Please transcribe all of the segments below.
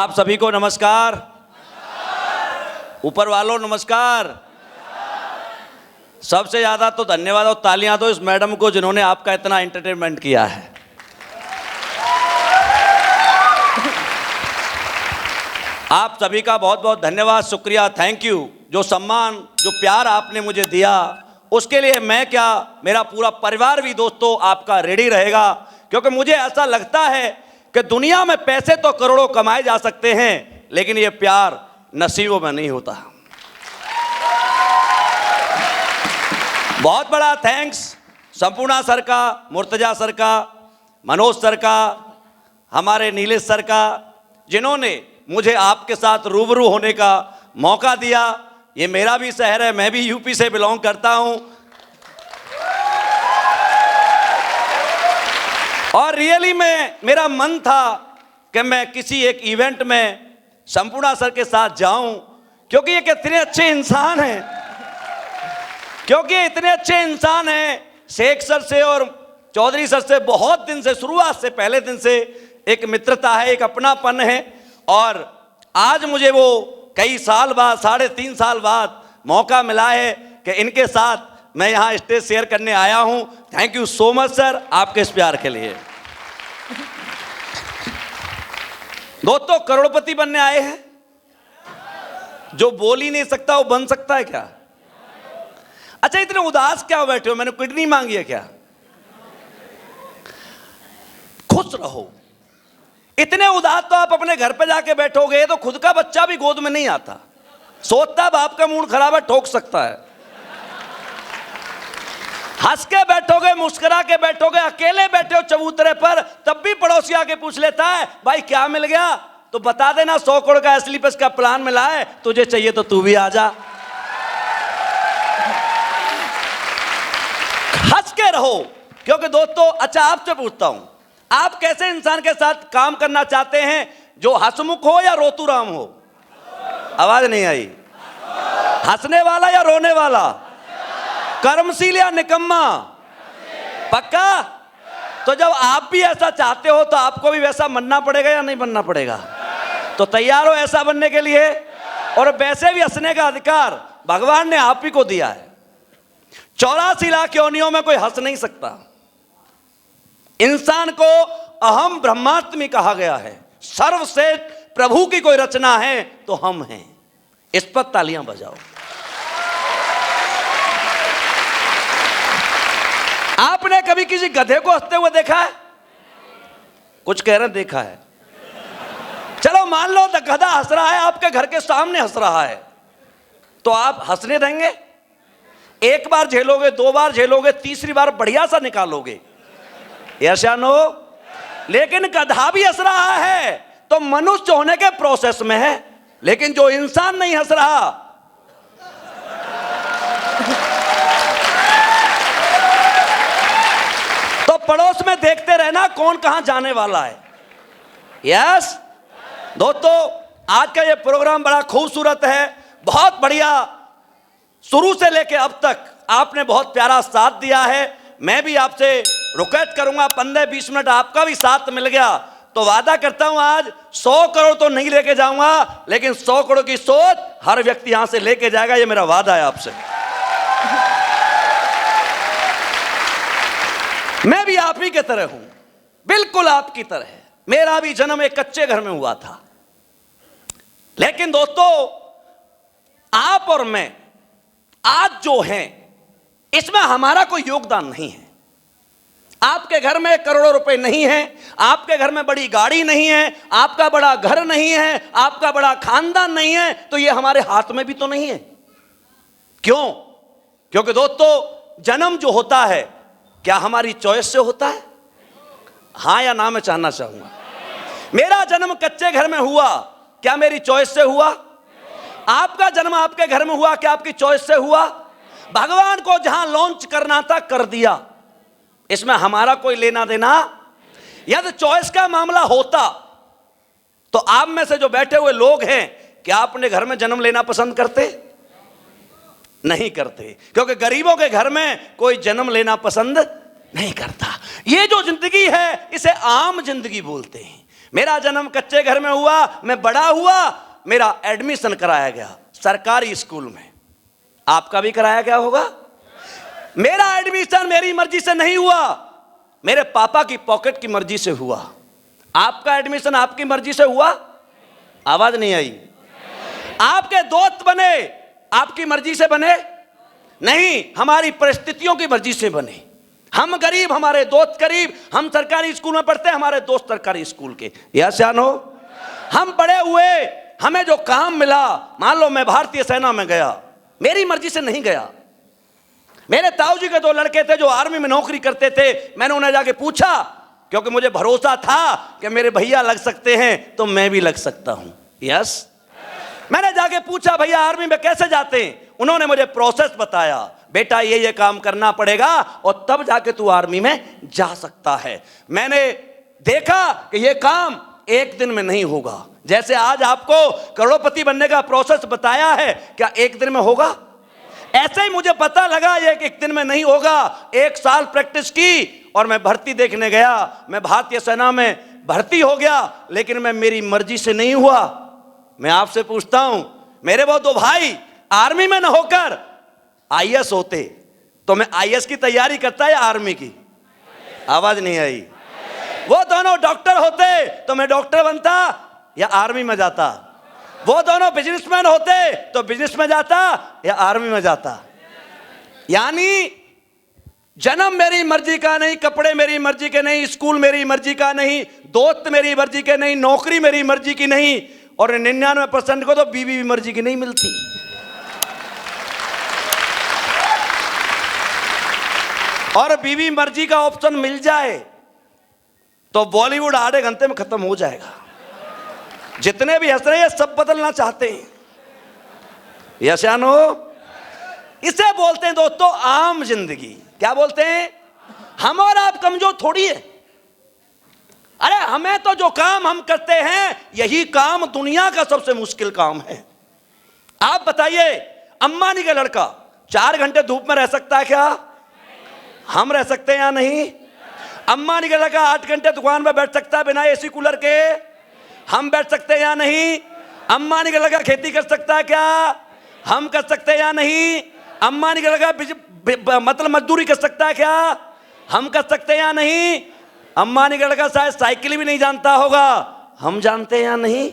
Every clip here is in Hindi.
आप सभी को नमस्कार। ऊपर वालों नमस्कार। सबसे ज़्यादा तो धन्यवाद और तालियां दो इस मैडम को जिन्होंने आपका इतना एंटरटेनमेंट किया है। आप सभी का बहुत बहुत धन्यवाद, शुक्रिया, थैंक यू। जो सम्मान, जो प्यार आपने मुझे दिया उसके लिए मैं क्या, मेरा पूरा परिवार भी दोस्तों आपका रेडी रहेगा, क्योंकि मुझे ऐसा लगता है कि दुनिया में पैसे तो करोड़ों कमाए जा सकते हैं, लेकिन ये प्यार नसीबों में नहीं होता। बहुत बड़ा थैंक्स संपूर्णा सर का, मुर्तजा सर का, मनोज सर का, हमारे नीलेश सर का, जिन्होंने मुझे आपके साथ रूबरू होने का मौका दिया। ये मेरा भी शहर है, मैं भी यूपी से बिलोंग करता हूं और रियली में मेरा मन था कि मैं किसी एक इवेंट में संपूर्णा सर के साथ जाऊं, क्योंकि ये इतने अच्छे इंसान हैं, शेख सर से और चौधरी सर से बहुत दिन से, शुरुआत से, पहले दिन से एक मित्रता है, एक अपनापन है। और आज मुझे वो कई साल बाद, 3.5 साल बाद मौका मिला है कि इनके साथ मैं यहाँ स्टेज शेयर करने आया हूँ। Thank you so much sir, आपके इस प्यार के लिए। दोस्तों, करोड़पति बनने आए हैं। जो बोल ही नहीं सकता वो बन सकता है क्या? अच्छा, इतने उदास क्या बैठे हो? मैंने किडनी मांगी है क्या? खुश रहो। इतने उदास तो आप अपने घर पे जाके बैठोगे तो खुद का बच्चा भी गोद में नहीं आता, सोचता बाप का मूड खराब है, ठोक सकता है। हंस के बैठोगे, मुस्कुरा के बैठोगे, अकेले बैठे हो चबूतरे पर, तब भी पड़ोसी आके पूछ लेता है भाई क्या मिल गया, तो बता देना 100 करोड़ का स्लीपर्स का प्लान मिला है, तुझे चाहिए तो तू भी आ जा। हंस के रहो। क्योंकि दोस्तों, अच्छा आपसे पूछता हूं, आप कैसे इंसान के साथ काम करना चाहते हैं, जो हंसमुख हो या रोतूराम हो? आवाज नहीं आई। हंसने वाला या रोने वाला? कर्मशील या निकम्मा? पक्का? तो जब आप भी ऐसा चाहते हो तो आपको भी वैसा बनना पड़ेगा या नहीं बनना पड़ेगा? तो तैयार हो ऐसा बनने के लिए? और वैसे भी हंसने का अधिकार भगवान ने आप ही को दिया है। 84 लाख योनियों में कोई हंस नहीं सकता। इंसान को अहम ब्रह्मात्मी कहा गया है। सर्वश्रेष्ठ प्रभु की कोई रचना है तो हम हैं। इस पर तालियां बजाओ। आपने कभी किसी गधे को हंसते हुए देखा है? कुछ कह रहे हैं देखा है। चलो मान लो तो गधा हंस रहा है, आपके घर के सामने हंस रहा है, तो आप हंसने देंगे? एक बार झेलोगे, 2 बार झेलोगे, तीसरी बार बढ़िया सा निकालोगे, ऐसा नो। लेकिन गधा भी हंस रहा है तो मनुष्य होने के प्रोसेस में है, लेकिन जो इंसान नहीं हंस रहा, तो पड़ोस में देखते रहना कौन कहां जाने वाला है। यस दोस्तों, आज का ये प्रोग्राम बड़ा खूबसूरत है, बहुत बढ़िया। शुरू से लेके अब तक आपने बहुत प्यारा साथ दिया है। मैं भी आपसे रिक्वेस्ट करूंगा, 15-20 मिनट आपका भी साथ मिल गया तो वादा करता हूं आज 100 करोड़ तो नहीं लेके जाऊंगा, लेकिन 100 करोड़ की सोच हर व्यक्ति यहां से लेके जाएगा। ये मेरा वादा है आपसे। मैं भी आप ही की तरह हूं, बिल्कुल आपकी तरह। मेरा भी जन्म एक कच्चे घर में हुआ था, लेकिन दोस्तों आप और मैं आज जो हैं इसमें हमारा कोई योगदान नहीं है। आपके घर में करोड़ों रुपए नहीं है, आपके घर में बड़ी गाड़ी नहीं है, आपका बड़ा घर नहीं है, आपका बड़ा खानदान नहीं है, तो ये हमारे हाथ में भी तो नहीं है। क्यों? क्योंकि दोस्तों, जन्म जो होता है क्या हमारी चॉइस से होता है? हां या ना मैं जानना चाहूंगा। मेरा जन्म कच्चे घर में हुआ, क्या मेरी चॉइस से हुआ? आपका जन्म आपके घर में हुआ, क्या आपकी चॉइस से हुआ? भगवान को जहां लॉन्च करना था कर दिया, इसमें हमारा कोई लेना देना। यदि चॉइस का मामला होता तो आप में से जो बैठे हुए लोग हैं, क्या अपने घर में जन्म लेना पसंद करते? नहीं करते, क्योंकि गरीबों के घर में कोई जन्म लेना पसंद नहीं करता। ये जो जिंदगी है इसे आम जिंदगी बोलते हैं। मेरा जन्म कच्चे घर में हुआ, मैं बड़ा हुआ, मेरा एडमिशन कराया गया सरकारी स्कूल में। आपका भी कराया गया होगा। मेरा एडमिशन मेरी मर्जी से नहीं हुआ, मेरे पापा की पॉकेट की मर्जी से हुआ। आपका एडमिशन आपकी मर्जी से हुआ? आवाज नहीं आई। आपके दोस्त बने आपकी मर्जी से बने? नहीं, हमारी परिस्थितियों की मर्जी से बने। हम गरीब, हमारे दोस्त गरीब। हम सरकारी स्कूल में पढ़ते, हमारे दोस्त सरकारी स्कूल के। यह सियान हो। हम बड़े हुए, हमें जो काम मिला, मान लो मैं भारतीय सेना में गया, मेरी मर्जी से नहीं गया। मेरे ताऊजी के 2 लड़के थे जो आर्मी में नौकरी करते थे। मैंने उन्हें जाके पूछा, क्योंकि मुझे भरोसा था कि मेरे भैया लग सकते हैं तो मैं भी लग सकता हूं। यस, मैंने जाके पूछा, भैया आर्मी में कैसे जाते हैं? उन्होंने मुझे प्रोसेस बताया, बेटा ये काम करना पड़ेगा और तब जाके तू आर्मी में जा सकता है। मैंने देखा कि ये काम एक दिन में नहीं होगा। जैसे आज आपको करोड़पति बनने का प्रोसेस बताया है, क्या एक दिन में होगा? ऐसे ही मुझे पता लगा ये एक दिन में नहीं होगा। 1 साल प्रैक्टिस की और मैं भर्ती देखने गया। मैं भारतीय सेना में भर्ती हो गया, लेकिन मैं मेरी मर्जी से नहीं हुआ। मैं आपसे पूछता हूं, मेरे वो 2 भाई आर्मी में न होकर आईएएस होते तो मैं आईएएस की तैयारी करता या आर्मी की? आवाज नहीं आई। वो दोनों डॉक्टर होते तो मैं डॉक्टर बनता या आर्मी में जाता? वो दोनों बिजनेसमैन होते तो बिजनेस में जाता या आर्मी में जाता? यानी जन्म मेरी मर्जी का नहीं, कपड़े मेरी मर्जी के नहीं, स्कूल मेरी मर्जी का नहीं, दोस्त मेरी मर्जी के नहीं, नौकरी मेरी मर्जी की नहीं, और 99% को तो बीवी भी मर्जी की नहीं मिलती। और बीवी मर्जी का ऑप्शन मिल जाए तो बॉलीवुड आधे घंटे में खत्म हो जाएगा। जितने भी हंस रहे हैं सब बदलना चाहते हैं। यशानो, इसे बोलते हैं दोस्तों आम जिंदगी। क्या बोलते हैं? हम और आप कमजोर थोड़ी है। अरे हमें तो जो काम हम करते हैं यही काम दुनिया का सबसे मुश्किल काम है। आप बताइए, अंबानी का लड़का 4 घंटे धूप में रह सकता है क्या? हम रह सकते हैं या नहीं? अंबानी का लड़का 8 घंटे दुकान में बैठ सकता है बिना एसी कूलर के? हम बैठ सकते हैं या नहीं? अंबानी का लड़का खेती कर सकता है क्या? हम कर सकते हैं या नहीं? अंबानी का लड़का मतलब मजदूरी कर सकता है क्या? हम कर सकते हैं या नहीं? अंबानी का लड़का शायद साइकिल भी नहीं जानता होगा, हम जानते हैं या नहीं?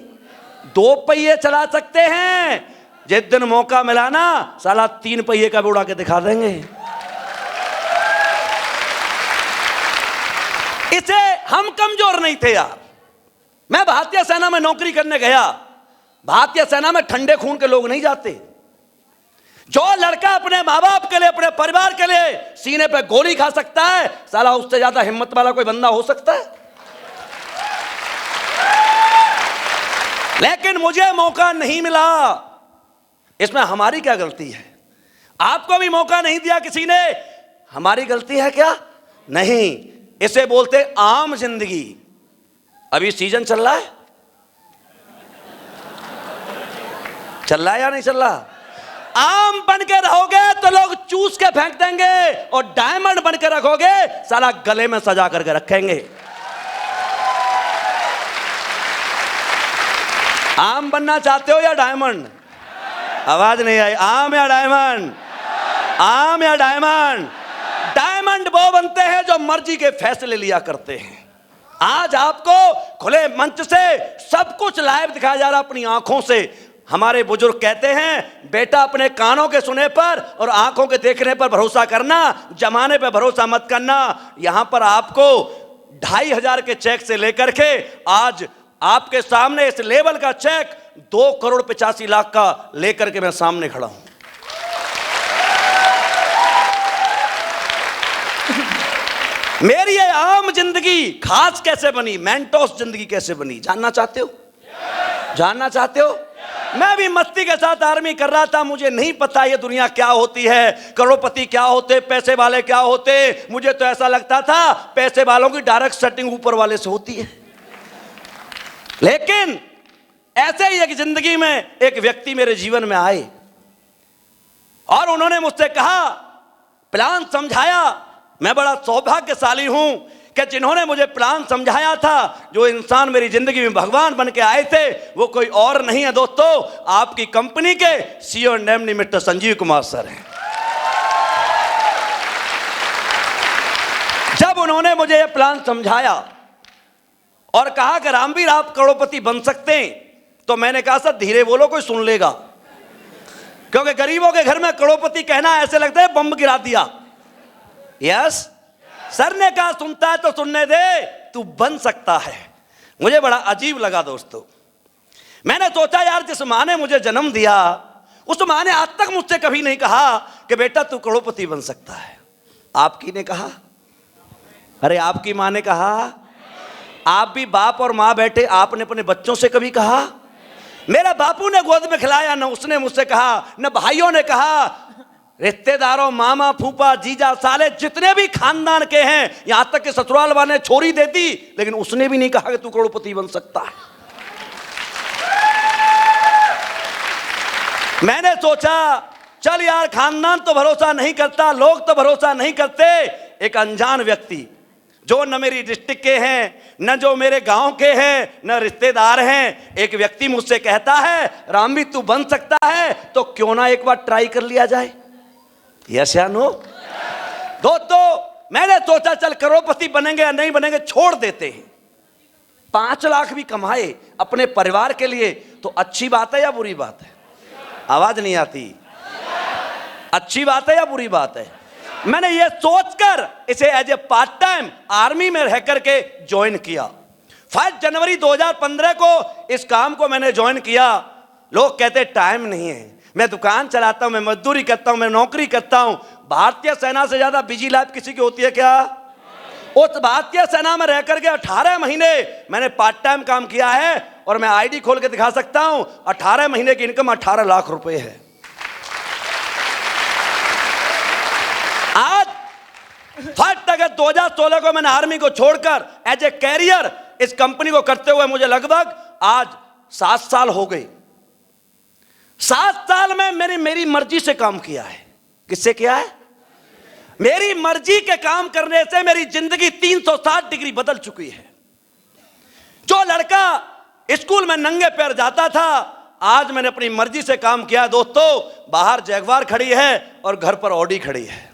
2 पहिए चला सकते हैं, जिस दिन मौका मिला ना साला 3 पहिए का भी उड़ा के दिखा देंगे। इसे हम कमजोर नहीं थे यार। मैं भारतीय सेना में नौकरी करने गया। भारतीय सेना में ठंडे खून के लोग नहीं जाते। जो लड़का अपने माँ बाप के लिए, अपने परिवार के लिए सीने पे गोली खा सकता है, साला उससे ज्यादा हिम्मत वाला कोई बंदा हो सकता है? लेकिन मुझे मौका नहीं मिला। इसमें हमारी क्या गलती है? आपको भी मौका नहीं दिया किसी ने, हमारी गलती है क्या? नहीं। इसे बोलते आम जिंदगी। अभी सीजन चल रहा है, चल रहा है या नहीं चल रहा? आम बन के रहोगे तो लोग चूस के फेंक देंगे, और डायमंड बन के रखोगे साला गले में सजा करके रखेंगे। आम बनना चाहते हो या डायमंड? आवाज नहीं आई। आम या डायमंड? आम या डायमंड? डायमंड वो बनते हैं जो मर्जी के फैसले लिया करते हैं। आज आपको खुले मंच से सब कुछ लाइव दिखाया जा रहा अपनी आंखों से। हमारे बुजुर्ग कहते हैं, बेटा अपने कानों के सुने पर और आंखों के देखने पर भरोसा करना, जमाने पर भरोसा मत करना। यहां पर आपको 2,500 के चेक से लेकर के आज आपके सामने इस लेवल का चेक 2,85,00,000 का लेकर के मैं सामने खड़ा हूं। मेरी ये आम जिंदगी खास कैसे बनी, मेंटोस जिंदगी कैसे बनी, जानना चाहते हो? जानना चाहते हो? मैं भी मस्ती के साथ आर्मी कर रहा था। मुझे नहीं पता ये दुनिया क्या होती है, करोड़पति क्या होते, पैसे वाले क्या होते। मुझे तो ऐसा लगता था पैसे वालों की डायरेक्ट सेटिंग ऊपर वाले से होती है। लेकिन ऐसे ही एक जिंदगी में एक व्यक्ति मेरे जीवन में आए और उन्होंने मुझसे कहा, प्लान समझाया। मैं बड़ा सौभाग्यशाली हूं कि जिन्होंने मुझे प्लान समझाया था, जो इंसान मेरी जिंदगी में भगवान बन के आए थे, वो कोई और नहीं है दोस्तों, आपकी कंपनी के CEO and MD mister Sanjeev Kumar sir हैं। जब उन्होंने मुझे यह प्लान समझाया और कहा कि रामवीर आप करोड़पति बन सकते हैं, तो मैंने कहा सर धीरे बोलो, कोई सुन लेगा, क्योंकि गरीबों के घर में करोड़पति कहना ऐसे लगता है बम गिरा दिया। यस, सर ने कहा सुनता है तो सुनने दे, तू बन सकता है। मुझे बड़ा अजीब लगा दोस्तों। मैंने सोचा यार, जिस मां ने मुझे जन्म दिया, उस मां ने आज तक मुझसे कभी नहीं कहा कि बेटा तू करोड़पति बन सकता है। आपकी ने कहा? अरे आपकी मां ने कहा? आप भी बाप और मां बैठे, आपने अपने बच्चों से कभी कहा? मेरे बापू ने गोद में खिलाया, न उसने मुझसे कहा, न भाइयों ने कहा, रिश्तेदारों, मामा, फूफा, जीजा, साले जितने भी खानदान के हैं, यहां तक कि ससुराल वाले छोरी दे दी, लेकिन उसने भी नहीं कहा कि तू करोड़पति बन सकता है। मैंने सोचा चल यार, खानदान तो भरोसा नहीं करता, लोग तो भरोसा नहीं करते, एक अनजान व्यक्ति जो न मेरी डिस्ट्रिक्ट के हैं, न जो मेरे गांव के हैं, न रिश्तेदार हैं, एक व्यक्ति मुझसे कहता है रामवीर तू बन सकता है, तो क्यों ना एक बार ट्राई कर लिया जाए। यस या नो? दोस्तों मैंने सोचा चल करोड़पति बनेंगे या नहीं बनेंगे छोड़ देते हैं, 5 लाख भी कमाए अपने परिवार के लिए तो अच्छी बात है या बुरी बात है? आवाज नहीं आती। अच्छी बात है या बुरी बात है? मैंने ये सोचकर इसे as a part time army में रह करके ज्वाइन किया। 5 जनवरी 2015 को इस काम को मैंने ज्वाइन किया। लोग कहते टाइम नहीं है, मैं दुकान चलाता हूं, मैं मजदूरी करता हूं, मैं नौकरी करता हूं। भारतीय सेना से ज्यादा बिजी लाइफ किसी की होती है क्या? उस भारतीय सेना में रह करके 18 महीने मैंने पार्ट टाइम काम किया है, और मैं आईडी खोल के दिखा सकता हूं, 18 महीने की इनकम 18 लाख रुपए है। आज 1 अगस्त 2016 को मैंने आर्मी को छोड़कर एज ए कैरियर इस कंपनी को करते हुए मुझे लगभग आज 7 साल हो गए। 7 साल में मैंने मेरी मर्जी से काम किया है। किससे किया है? मेरी मर्जी के काम करने से मेरी जिंदगी 360 डिग्री बदल चुकी है। जो लड़का स्कूल में नंगे पैर जाता था, आज मैंने अपनी मर्जी से काम किया। दोस्तों बाहर जैगवार खड़ी है और घर पर ऑडी खड़ी है।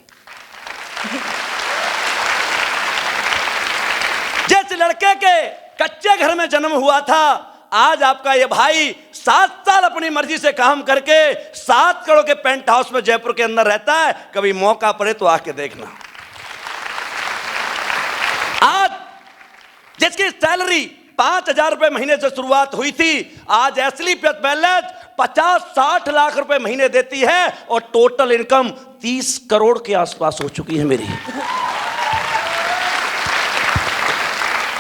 जिस लड़के के कच्चे घर में जन्म हुआ था, आज आपका ये भाई 7 साल अपनी मर्जी से काम करके 7 करोड़ के पेंट हाउस में जयपुर के अंदर रहता है। कभी मौका पड़े तो आके देखना। आज जिसकी सैलरी 5,000 रुपए महीने से शुरुआत हुई थी, आज एसली पैलेस 50-60 लाख रुपए महीने देती है, और टोटल इनकम 30 करोड़ के आसपास हो चुकी है मेरी।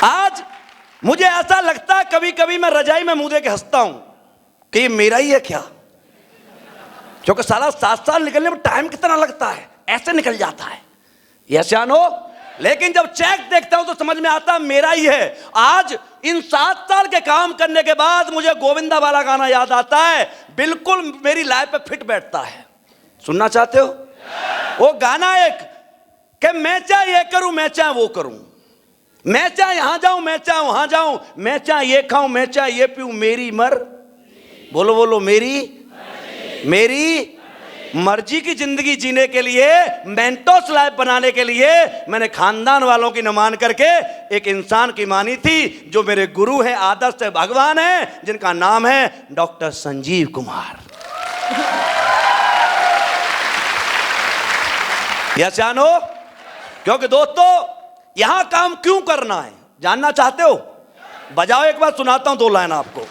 आज मुझे ऐसा लगता है कभी कभी मैं रजाई में मुंह दे के हंसता हूं कि ये मेरा ही है क्या, क्योंकि साला 7 साल निकलने में टाइम कितना लगता है, ऐसे निकल जाता है। यस या नो? लेकिन जब चेक देखता हूं तो समझ में आता मेरा ही है। आज इन 7 साल के काम करने के बाद मुझे गोविंदा वाला गाना याद आता है, बिल्कुल मेरी लाइफ पे फिट बैठता है। सुनना चाहते हो? वो गाना एक कि मैं चाहे ये करूं, मैं चाहे वो करूं, मैं चाहे यहां जाऊं, मैं चाहे वहां जाऊं, मैं चाहे ये खाऊं, मैं चाहे ये पीऊं, मेरी बोलो बोलो, मेरी मर्जी की जिंदगी जीने के लिए, मेंटोस लाइफ बनाने के लिए मैंने खानदान वालों की न मान करके एक इंसान की मानी थी, जो मेरे गुरु हैं, आदर्श है, भगवान है, जिनका नाम है डॉक्टर संजीव कुमार। यस या नो? क्योंकि दोस्तों यहां काम क्यों करना है जानना चाहते हो? बजाओ एक बार, सुनाता हूं 2 लाइन आपको।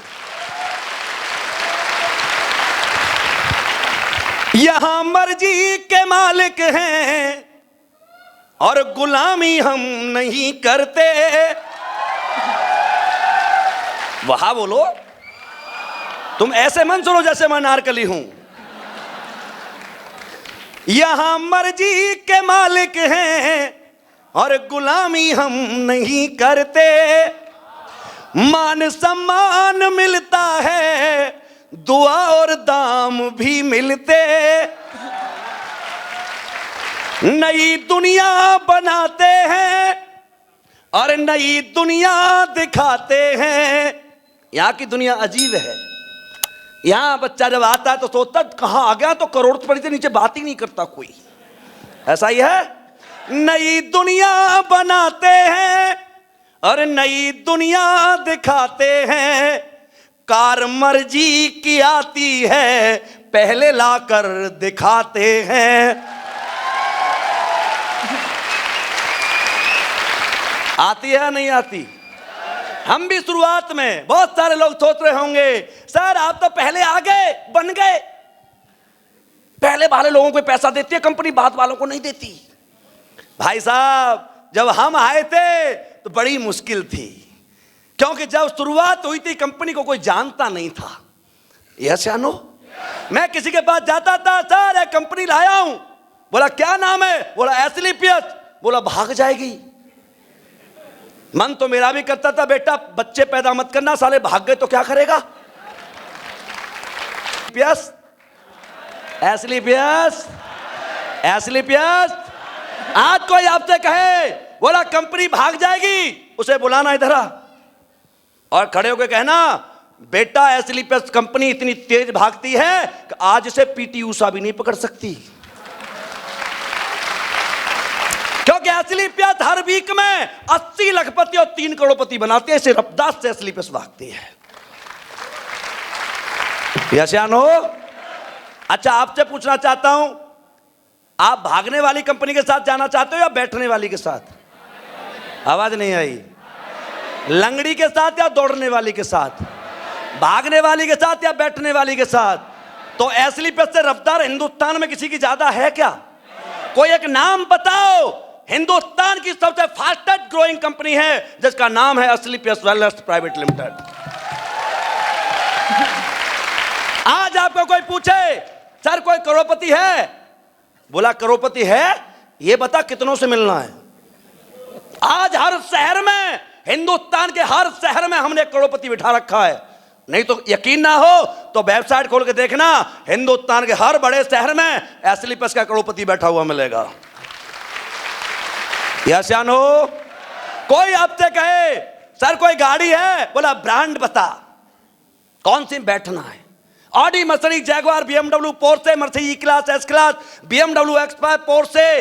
यहां मर्जी के मालिक हैं और गुलामी हम नहीं करते। वहां बोलो, तुम ऐसे मन सुनो जैसे मैं नारकली हूं। यहां मर्जी के मालिक हैं और गुलामी हम नहीं करते। मान सम्मान मिलता है, दुआ और दाम भी मिलते। नई दुनिया बनाते हैं, और नई दुनिया दिखाते हैं। यहां की दुनिया अजीब है। यहां बच्चा जब आता है तो सोचता कहां आ गया, तो करोड़पति से नीचे बात ही नहीं करता कोई। ऐसा ही है। नई दुनिया बनाते हैं और नई दुनिया दिखाते हैं। कार मर्जी की आती है, पहले लाकर दिखाते हैं। आती है नहीं आती? हम भी शुरुआत में बहुत सारे लोग सोच रहे होंगे सर आप तो पहले आ गए, बन गए। पहले वाले लोगों को पैसा देती है कंपनी, बाद वालों को नहीं देती। भाई साहब जब हम आए थे तो बड़ी मुश्किल थी, क्योंकि जब शुरुआत हुई थी कंपनी को कोई जानता नहीं था। यस या नो? मैं किसी के पास जाता था, सर एक कंपनी लाया हूं। बोला क्या नाम है? बोला एस्क्लेपियस। बोला भाग जाएगी। मन तो मेरा भी करता था बेटा बच्चे पैदा मत करना, साले भाग गए तो क्या करेगा। Asclepius, Asclepius. आज कोई आपसे कहे बोला कंपनी भाग जाएगी, उसे बुलाना इधर आ और खड़े होकर कहना बेटा एस्क्लेपियस कंपनी इतनी तेज भागती है कि आज इसे पीटी ऊषा भी नहीं पकड़ सकती। क्योंकि एस्क्लेपियस हर वीक में 80 लखपति और 3 करोड़पति बनाते हैं। इसे रफ्तार से एस्क्लेपियस भागती है। यस या नो? अच्छा आपसे पूछना चाहता हूं, आप भागने वाली कंपनी के साथ जाना चाहते हो या बैठने वाली के साथ? आवाज नहीं आई। लंगड़ी के साथ या दौड़ने वाली के साथ? भागने वाली के साथ या बैठने वाली के साथ? तो एस्क्लेपियस से रफ्तार हिंदुस्तान में किसी की ज्यादा है क्या? कोई एक नाम बताओ। हिंदुस्तान की सबसे फास्टेस्ट ग्रोइंग कंपनी है जिसका नाम है एस्क्लेपियस वेलनेस प्राइवेट लिमिटेड। आज आपको कोई पूछे सर कोई करोड़पति है? बोला करोड़पति है, ये बता कितनों से मिलना है। आज हर शहर में, हिंदुस्तान के हर शहर में हमने करोड़पति बिठा रखा है। नहीं तो यकीन ना हो तो वेबसाइट खोल के देखना, हिंदुस्तान के हर बड़े शहर में एस्क्लेपियस का करोड़पति बैठा हुआ मिलेगा। यस या नो? कोई आपसे कहे सर कोई गाड़ी है? बोला ब्रांड बता, कौन सी बैठना है? Audi, Mercedes, Jaguar, BMW, Porsche, Mercedes E class, S class, BMW X five, Porsche,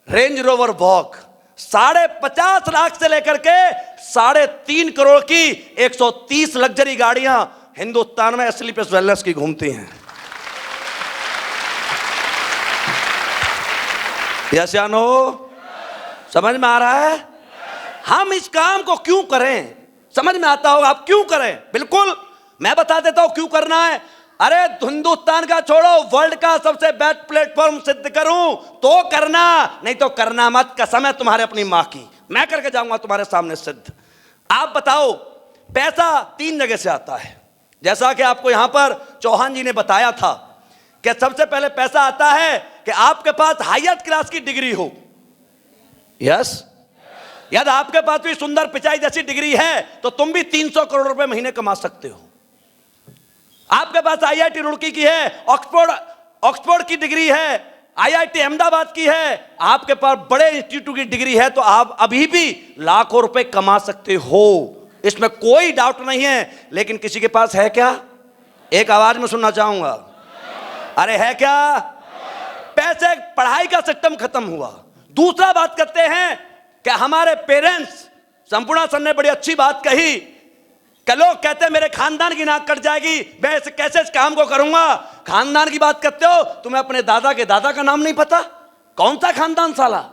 Range Rover वॉक। 50.5 लाख से लेकर के 3.5 करोड़ की 130 लग्जरी गाड़ियां हिंदुस्तान में एस्क्लेपियस वेलनेस की घूमती हैं। यस या नो? समझ में आ रहा है? हम इस काम को क्यों करें? समझ में आता होगा आप क्यों करें। बिल्कुल मैं बता देता हूं क्यों करना है। अरे हिंदुस्तान का छोड़ो, वर्ल्ड का सबसे बेस्ट प्लेटफॉर्म सिद्ध करूं तो करना, नहीं तो करना मत। कसम है तुम्हारे अपनी मां की, मैं करके जाऊंगा तुम्हारे सामने सिद्ध। आप बताओ पैसा 3 जगह से आता है। जैसा कि आपको यहां पर चौहान जी ने बताया था कि सबसे पहले पैसा आता है कि आपके पास हाईएस्ट क्लास की डिग्री हो। यस, यदि आपके पास भी सुंदर पिचाई जैसी डिग्री है तो तुम भी 300 करोड़ रुपए महीने कमा सकते हो। आपके पास आईआईटी रुड़की की है, ऑक्सफोर्ड की डिग्री है, आईआईटी अहमदाबाद की है, आपके पास बड़े इंस्टीट्यूट की डिग्री है तो आप अभी भी लाखों रुपए कमा सकते हो, इसमें कोई डाउट नहीं है। लेकिन किसी के पास है क्या? एक आवाज में सुनना चाहूंगा, अरे है क्या? पैसे, पढ़ाई का सिस्टम खत्म हुआ। दूसरा बात करते हैं कि हमारे पेरेंट्स, संपूर्ण सर ने बड़ी अच्छी बात कही कि लोग कहते हैं मेरे खानदान की नाक कट जाएगी, मैं कैसे इस काम को करूंगा। खानदान की बात करते हो, तुम्हें अपने दादा के दादा का नाम नहीं पता? कौन सा खानदान साला?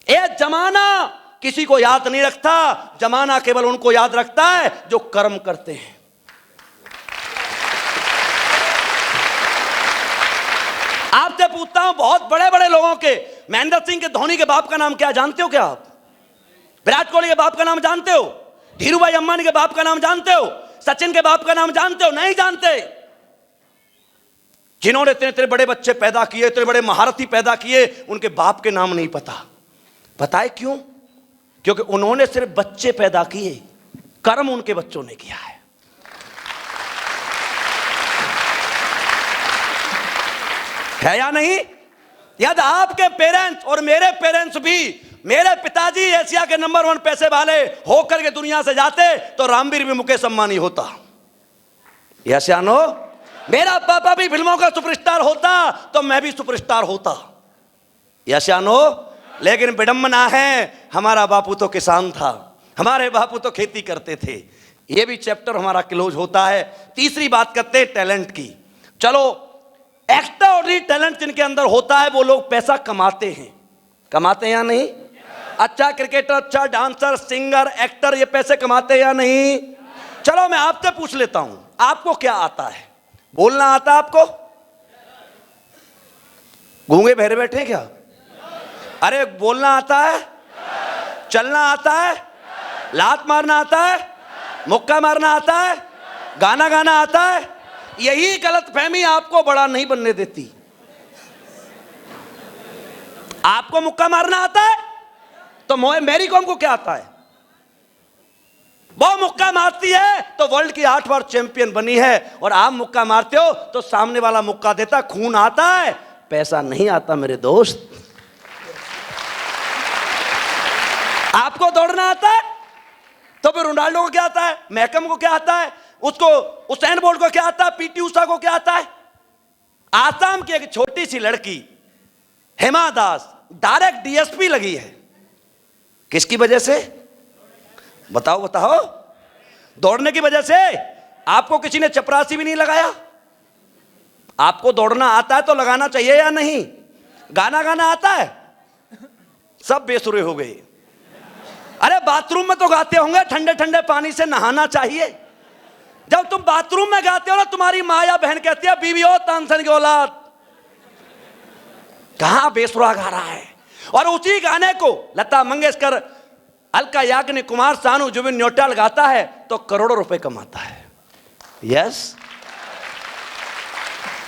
ये जमाना किसी को याद नहीं रखता, जमाना केवल उनको याद रखता है जो कर्म करते हैं। आपसे पूछता हूं बहुत बड़े बड़े लोगों के, महेंद्र सिंह के धोनी के बाप का नाम क्या जानते हो? क्या आप विराट कोहली के बाप का नाम जानते हो? धीरू भाई अंबानी के बाप का नाम जानते हो? सचिन के बाप का नाम जानते हो? नहीं जानते। जिन्होंने इतने इतने बड़े बच्चे पैदा किए, इतने बड़े महारथी पैदा किए, उनके बाप के नाम नहीं पता। पता है क्यों? क्योंकि उन्होंने सिर्फ बच्चे पैदा किए, कर्म उनके बच्चों ने किया है या नहीं? यदि आपके पेरेंट्स और मेरे पेरेंट्स भी मेरे पिताजी एशिया के नंबर 1 पैसे वाले होकर के दुनिया से जाते तो रामवीर भी मुकेश अंबानी होता। यस या नो? मेरा पापा भी फिल्मों का सुपरस्टार होता तो मैं भी सुपरस्टार होता। यस या नो? लेकिन विडंबना है, हमारा बापू तो किसान था, हमारे बापू तो खेती करते थे। ये भी चैप्टर हमारा क्लोज होता है। तीसरी बात करते हैं टैलेंट की। चलो, एक्स्ट्राऑर्डिनरी टैलेंट जिनके अंदर होता है वो लोग पैसा कमाते हैं। कमाते हैं या नहीं? अच्छा क्रिकेटर, अच्छा डांसर, सिंगर, एक्टर, ये पैसे कमाते हैं या नहीं? चलो मैं आपसे पूछ लेता हूं, आपको क्या आता है? बोलना आता है आपको? गूंगे बहरे बैठे हैं क्या? अरे बोलना आता है? चलना आता है? लात मारना आता है? मुक्का मारना आता है? गाना गाना आता है? यही गलतफहमी आपको बड़ा नहीं बनने देती। आपको मुक्का मारना आता है तो मैरी कॉम को क्या आता है? वो मुक्का मारती है तो वर्ल्ड की 8 बार चैंपियन बनी है, और आप मुक्का मारते हो तो सामने वाला मुक्का देता। खून आता है, पैसा नहीं आता मेरे दोस्त। आपको दौड़ना आता है तो फिर रोनाल्डो को क्या आता है? मैकम को क्या आता है? उसको उसेन बोल्ट को क्या आता है? पीटी उषा को क्या आता है? आसाम की एक छोटी सी लड़की हेमा दास डायरेक्ट डीएसपी लगी है। किसकी वजह से? बताओ बताओ। दौड़ने की वजह से। आपको किसी ने चपरासी भी नहीं लगाया? आपको दौड़ना आता है तो लगाना चाहिए या नहीं? गाना गाना आता है? सब बेसुरे हो गए। अरे बाथरूम में तो गाते होंगे, ठंडे ठंडे पानी से नहाना चाहिए। जब तुम बाथरूम में गाते हो ना, तुम्हारी माँ या बहन कहती है बीवी हो तानसेन की औलाद। कहां बेसुरा गा रहा है। और उसी गाने को लता मंगेशकर, अलका याग्निक, कुमार सानू, जुबिन नौटियाल गाता है तो करोड़ों रुपए कमाता है। यस।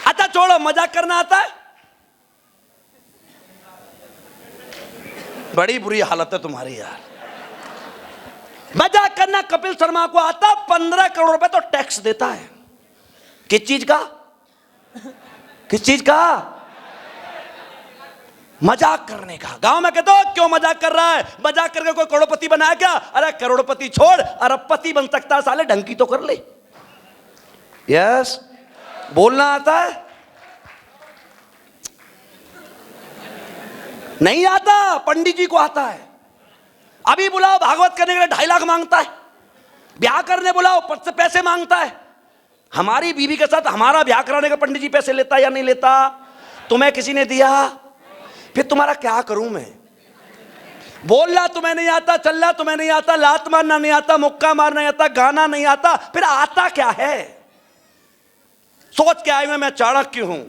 अच्छा छोड़ो, मजाक करना आता है? बड़ी बुरी हालत है तुम्हारी यार। मजाक करना कपिल शर्मा को आता। 15 करोड़ रुपए तो टैक्स देता है। किस चीज का? किस चीज का? मजाक करने का। गांव में कहते हो क्यों मजाक कर रहा है? मजाक करके कोई करोड़पति बनाया क्या? अरे करोड़पति छोड़, अरबपति बन सकता है साले, ढंग की तो कर ले। यस। बोलना आता है? नहीं आता। पंडित जी को आता है। अभी बुलाओ भागवत करने के लिए 2.5 लाख मांगता है। ब्याह करने बुलाओ पैसे मांगता है। हमारी बीवी के साथ हमारा ब्याह कराने का पंडित जी पैसे लेता या नहीं लेता? तुम्हें किसी ने दिया? फिर तुम्हारा क्या करूं मैं? बोलना तुम्हें नहीं आता, चलना तुम्हें नहीं आता, लात मारना नहीं आता, मुक्का मारना नहीं आता, गाना नहीं आता, फिर आता क्या है? सोच के आए मैं चाणक्य हूं,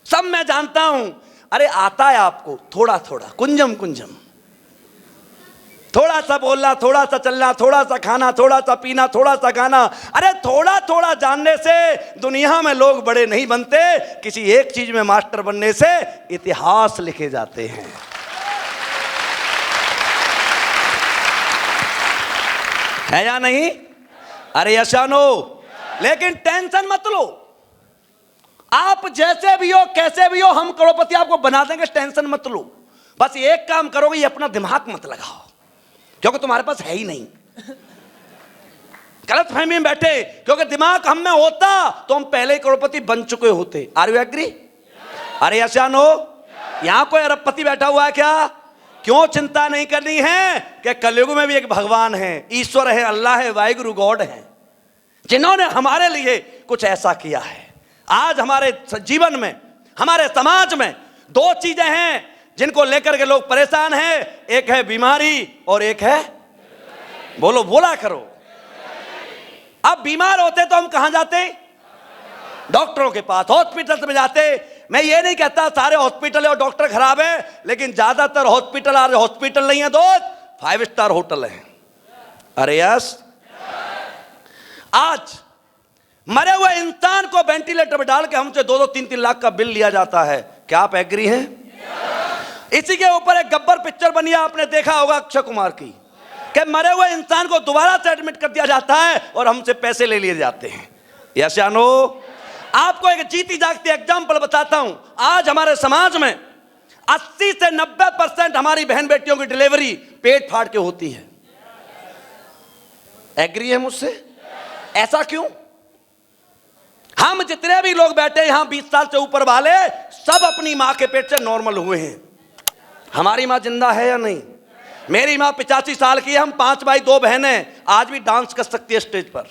सब मैं जानता हूं। अरे आता है आपको थोड़ा थोड़ा, कुंजम कुंजम। थोड़ा सा बोलना, थोड़ा सा चलना, थोड़ा सा खाना, थोड़ा सा पीना, थोड़ा सा गाना। अरे थोड़ा थोड़ा जानने से दुनिया में लोग बड़े नहीं बनते, किसी एक चीज में मास्टर बनने से इतिहास लिखे जाते हैं। है या नहीं? अरे यशानो। लेकिन टेंशन मत लो, आप जैसे भी हो कैसे भी हो, हम करोड़पति आपको बना देंगे। टेंशन मत लो। बस एक काम करोगे, ये अपना दिमाग मत लगाओ, क्योंकि तुम्हारे पास है ही नहीं। गलतफहमी में बैठे, क्योंकि दिमाग हम में होता तो हम पहले ही करोड़पति बन चुके होते। Are you agree? अरे यशान हो। यहां कोई अरबपति बैठा हुआ है क्या? क्यों चिंता नहीं करनी है कि कलयुग में भी एक भगवान है, ईश्वर है, अल्लाह है, वाहिगुरु गॉड है, जिन्होंने हमारे लिए कुछ ऐसा किया है। आज हमारे जीवन में, हमारे समाज में 2 चीजें हैं जिनको लेकर के लोग परेशान हैं। एक है बीमारी और एक है, बोलो बोला करो। अब बीमार होते तो हम कहां जाते? डॉक्टरों के पास, हॉस्पिटल में जाते। मैं ये नहीं कहता सारे हॉस्पिटल और डॉक्टर खराब है, लेकिन ज्यादातर हॉस्पिटल आज हॉस्पिटल नहीं है दोस्त, 5 स्टार होटल है। अरे यस। आज मरे हुए इंसान को वेंटिलेटर में डाल के हमसे 2-2, 3-3 लाख का बिल लिया जाता है। क्या आप एग्री हैं? इसी के ऊपर एक गब्बर पिक्चर बनी है, आपने देखा होगा, अक्षय कुमार की, कि मरे हुए इंसान को दोबारा से एडमिट कर दिया जाता है और हमसे पैसे ले लिए जाते हैं। यस या नो? आपको एक जीती जागती एग्जांपल बताता हूं। आज हमारे समाज में 80 से 90% हमारी बहन बेटियों की डिलीवरी पेट फाड़ के होती है। एग्री है मुझसे? ऐसा क्यों? हम जितने भी लोग बैठे यहां 20 साल से ऊपर वाले, सब अपनी मां के पेट से नॉर्मल हुए हैं। हमारी मां जिंदा है या नहीं? मेरी मां 85 साल की है, हम 5 भाई 2 बहनें, आज भी डांस कर सकती है स्टेज पर।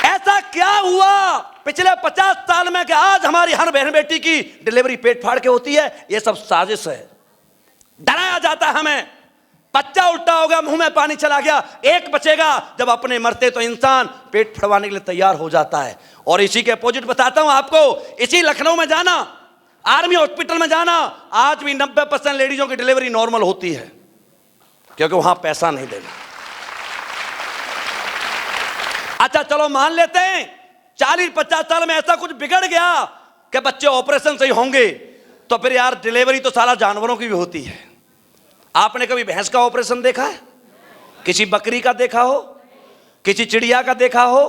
ऐसा क्या हुआ पिछले 50 साल में कि आज हमारी हर बहन बेटी की डिलीवरी पेट फाड़ के होती है? यह सब साजिश है। डराया जाता है हमें, बच्चा उल्टा हो गया, मुंह में पानी चला गया, एक बचेगा। जब अपने मरते तो इंसान पेट फड़वाने के लिए तैयार हो जाता है। और इसी के अपोजिट बताता हूं आपको, इसी लखनऊ में जाना, आर्मी हॉस्पिटल में जाना, आज भी 90% लेडीजों की डिलीवरी नॉर्मल होती है, क्योंकि वहां पैसा नहीं देना। अच्छा चलो मान लेते हैं 40-50 साल में ऐसा कुछ बिगड़ गया कि बच्चे ऑपरेशन से ही होंगे, तो फिर यार डिलीवरी तो सारा जानवरों की भी होती है। आपने कभी भैंस का ऑपरेशन देखा है? किसी बकरी का देखा हो? किसी चिड़िया का देखा हो?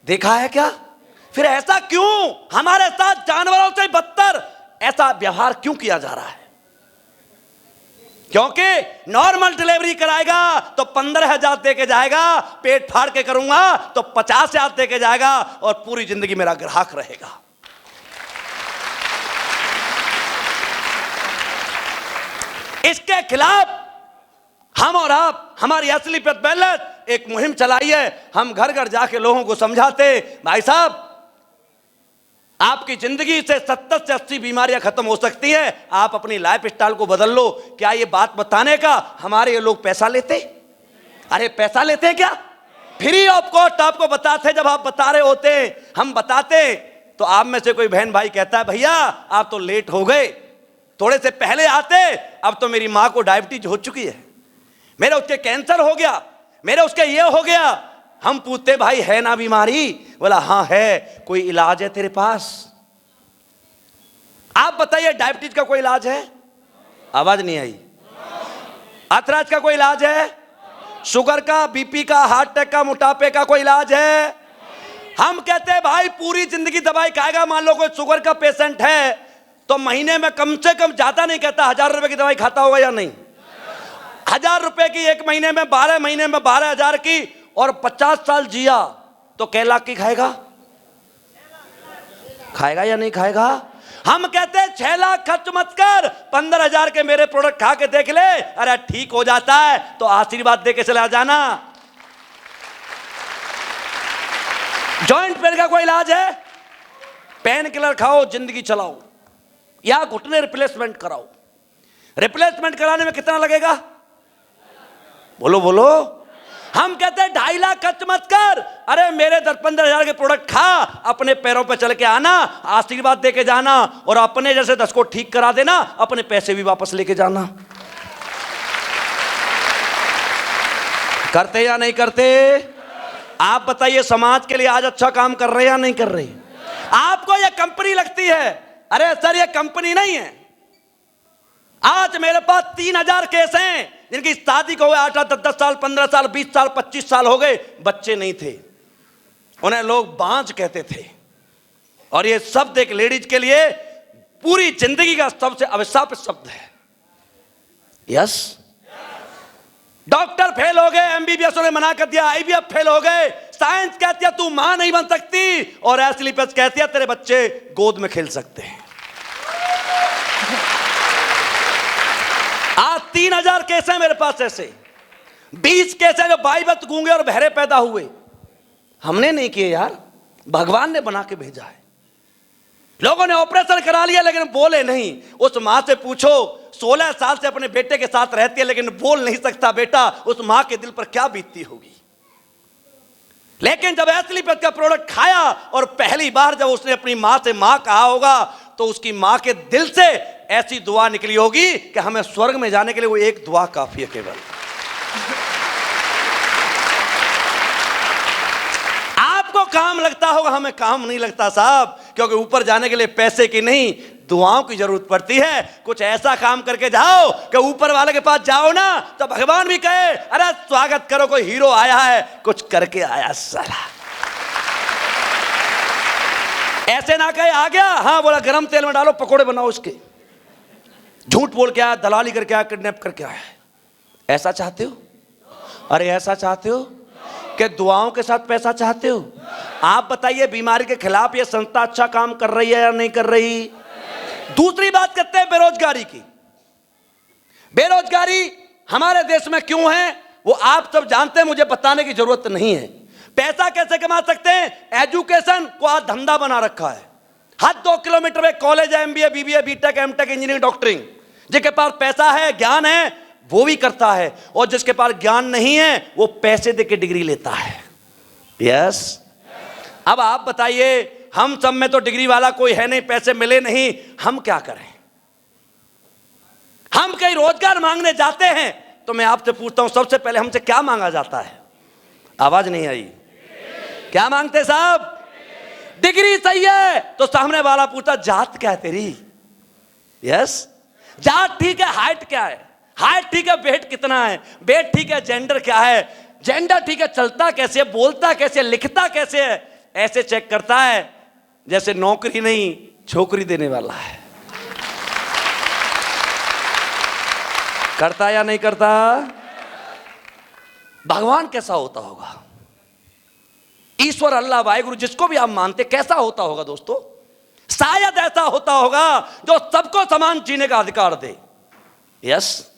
देखा है क्या? फिर ऐसा क्यों हमारे साथ जानवरों से बदतर ऐसा व्यवहार क्यों किया जा रहा है? क्योंकि नॉर्मल डिलीवरी कराएगा तो 15,000 दे के जाएगा, पेट फाड़ के करूंगा तो 50,000 दे के जाएगा और पूरी जिंदगी मेरा ग्राहक रहेगा। इसके खिलाफ हम और आप, हमारी असली प्रतिबद्धता एक मुहिम चलाई है। हम घर घर जाके लोगों को समझाते, भाई साहब आपकी जिंदगी से 70 से 80 बीमारियां खत्म हो सकती हैं, आप अपनी लाइफ स्टाइल को बदल लो। क्या ये बात बताने का हमारे ये लोग पैसा लेते? अरे पैसा लेते हैं क्या? फ्री ऑफ कॉस्ट आपको बताते। जब आप बता रहे होते, हम बताते, तो आप में से कोई बहन भाई कहता है भैया आप तो लेट हो गए, थोड़े से पहले आते, अब तो मेरी मां को डायबिटीज हो चुकी है, मेरे उसके कैंसर हो गया, मेरे उसके ये हो गया। हम पूछते भाई है ना बीमारी? बोला हाँ है। कोई इलाज है तेरे पास? आप बताइए डायबिटीज का कोई इलाज है? आवाज नहीं आई। अर्थराइटिस का कोई इलाज है? शुगर का, बीपी का, हार्ट अटैक का, मोटापे का कोई इलाज है? हम कहते हैं भाई पूरी जिंदगी दवाई खाएगा। मान लो कोई शुगर का पेशेंट है तो महीने में कम से कम, ज्यादा नहीं कहता, 1000 रुपए की दवाई खाता होगा या नहीं? 1000 रुपए की एक महीने में, 12 महीने में 12,000 की, और 50 साल जिया तो कै लाख की खाएगा? खाएगा या नहीं खाएगा? हम कहते हैं 6 लाख खर्च मत कर, 15,000 के मेरे प्रोडक्ट खा के देख ले, अरे ठीक हो जाता है तो आशीर्वाद दे के चला जाना। जॉइंट पेन का कोई इलाज है? पेन किलर खाओ, जिंदगी चलाओ, या घुटने रिप्लेसमेंट कराओ। रिप्लेसमेंट कराने में कितना लगेगा? बोलो बोलो। हम कहते हैं 2.5 लाख खर्च मत कर, अरे मेरे 10-15,000 के प्रोडक्ट खा, अपने पैरों पे चल के आना, आशीर्वाद दे के जाना, और अपने जैसे 10 को ठीक करा देना, अपने पैसे भी वापस लेके जाना। करते या नहीं करते? आप बताइए समाज के लिए आज अच्छा काम कर रहे या नहीं कर रहे? आपको यह कंपनी लगती है, अरे सर ये कंपनी नहीं है। आज मेरे पास 3000 केस हैं जिनकी शादी को हुए 8, 10 साल, 15 साल, 20 साल, 25 साल हो गए, बच्चे नहीं थे, उन्हें लोग बांझ कहते थे। और ये शब्द एक लेडीज के लिए पूरी जिंदगी का सबसे अभिशाप शब्द है। यस, डॉक्टर फेल हो गए, एमबीबीएस ने मना कर दिया, आईवीएफ फेल हो गए, साइंस कहती है तू मां नहीं बन सकती, और एस्लीपस कहती है तेरे बच्चे गोद में खेल सकते हैं। आज 3000 केस हैं मेरे पास ऐसे, 20 केस हैं जो बाईबत गूंगे और बहरे पैदा हुए। हमने नहीं किए यार, भगवान ने बना के भेजा है। लोगों ने ऑपरेशन करा लिया लेकिन बोले नहीं। उस मां से पूछो 16 साल से अपने बेटे के साथ रहती है लेकिन बोल नहीं सकता बेटा, उस मां के दिल पर क्या बीतती होगी। लेकिन जब एस्लीपस का प्रोडक्ट खाया और पहली बार जब उसने अपनी मां से मां कहा होगा तो उसकी मां के दिल से ऐसी दुआ निकली होगी कि हमें स्वर्ग में जाने के लिए वो एक दुआ काफी है केवल। आपको काम लगता होगा, हमें काम नहीं लगता साहब, क्योंकि ऊपर जाने के लिए पैसे की नहीं दुआओं की जरूरत पड़ती है। कुछ ऐसा काम करके जाओ कि ऊपर वाले के पास जाओ ना तो भगवान भी कहे अरे स्वागत करो, कोई हीरो आया है, कुछ करके आया साला। ऐसे ना कहे आ गया, हाँ बोला गरम तेल में डालो पकोड़े बनाओ उसके, झूठ बोल के आया, दलाली करके आया, किडनैप करके आया। ऐसा चाहते हो? अरे ऐसा चाहते हो कि दुआओं के साथ पैसा चाहते हो? आप बताइए बीमारी के खिलाफ ये संस्था अच्छा काम कर रही है या नहीं कर रही? दूसरी बात करते हैं बेरोजगारी की। बेरोजगारी हमारे देश में क्यों है वो आप सब जानते हैं, मुझे बताने की जरूरत नहीं है। पैसा कैसे कमा सकते हैं? एजुकेशन को आज धंधा बना रखा है। हर 2 किलोमीटर में कॉलेज है, MBA, BBA, BTech, MTech, engineering, doctoring. जिसके पास पैसा है, ज्ञान है, वो भी करता है, और जिसके पास ज्ञान नहीं है वो पैसे दे के डिग्री लेता है। यस। अब आप बताइए, हम सब में तो डिग्री वाला कोई है नहीं, पैसे मिले नहीं, हम क्या करें? हम कहीं रोजगार मांगने जाते हैं तो मैं आपसे पूछता हूं, सबसे पहले हमसे क्या मांगा जाता है? आवाज नहीं आई। क्या मांगते साहब? डिग्री सही है तो सामने वाला पूछता जात क्या है तेरी? यस। जात ठीक है, हाइट क्या है? हाइट ठीक है, वेट कितना है? वेट ठीक है, जेंडर क्या है? जेंडर ठीक है, चलता कैसे, बोलता कैसे, लिखता कैसे है? ऐसे चेक करता है जैसे नौकरी नहीं छोकरी देने वाला है। करता या नहीं करता? भगवान कैसा होता होगा? ईश्वर, अल्लाह, वाहिगुरु, जिसको भी आप मानते, कैसा होता होगा दोस्तों? शायद ऐसा होता होगा जो सबको समान जीने का अधिकार दे। यस।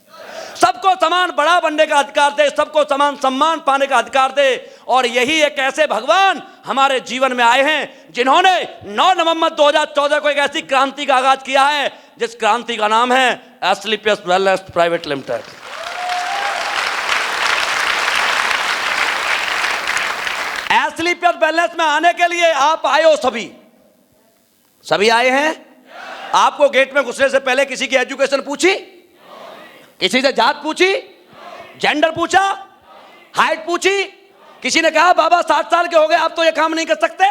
सबको समान बड़ा बनने का अधिकार दे, सबको समान सम्मान पाने का अधिकार दे। और यही एक ऐसे भगवान हमारे जीवन में आए हैं जिन्होंने 9 नवंबर 2014 को एक ऐसी क्रांति का आगाज किया है जिस क्रांति का नाम है Asclepius wellness private limited. Asclepius wellness में आने के लिए आप आए हो, सभी आए हैं। आपको गेट में घुसने से पहले किसी की एजुकेशन पूछी? किसी से जात पूछी? जेंडर पूछा? हाइट पूछी? किसी ने कहा बाबा 60 साल के हो गए आप तो ये काम नहीं कर सकते?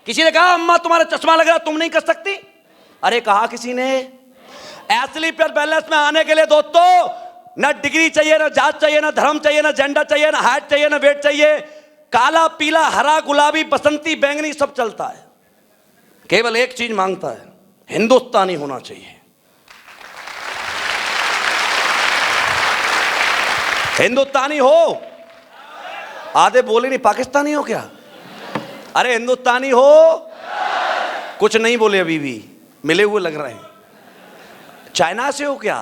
किसी ने कहा अम्मा तुम्हारा चश्मा लग रहा तुम नहीं कर सकती? अरे कहा किसी ने? एस्क्लेपियस वेलनेस में आने के लिए दोस्तों ना डिग्री चाहिए, ना जात चाहिए, ना धर्म चाहिए, ना जेंडर चाहिए, ना हाइट चाहिए, ना वेट चाहिए। काला, पीला, हरा, गुलाबी, बसंती, बैंगनी सब चलता है। केवल एक चीज मांगता है, हिंदुस्तानी होना चाहिए। हिंदुस्तानी हो। आधे बोले नहीं, पाकिस्तानी हो क्या? अरे हिंदुस्तानी हो। कुछ नहीं बोले, अभी भी मिले हुए लग रहे हैं। चाइना से हो क्या?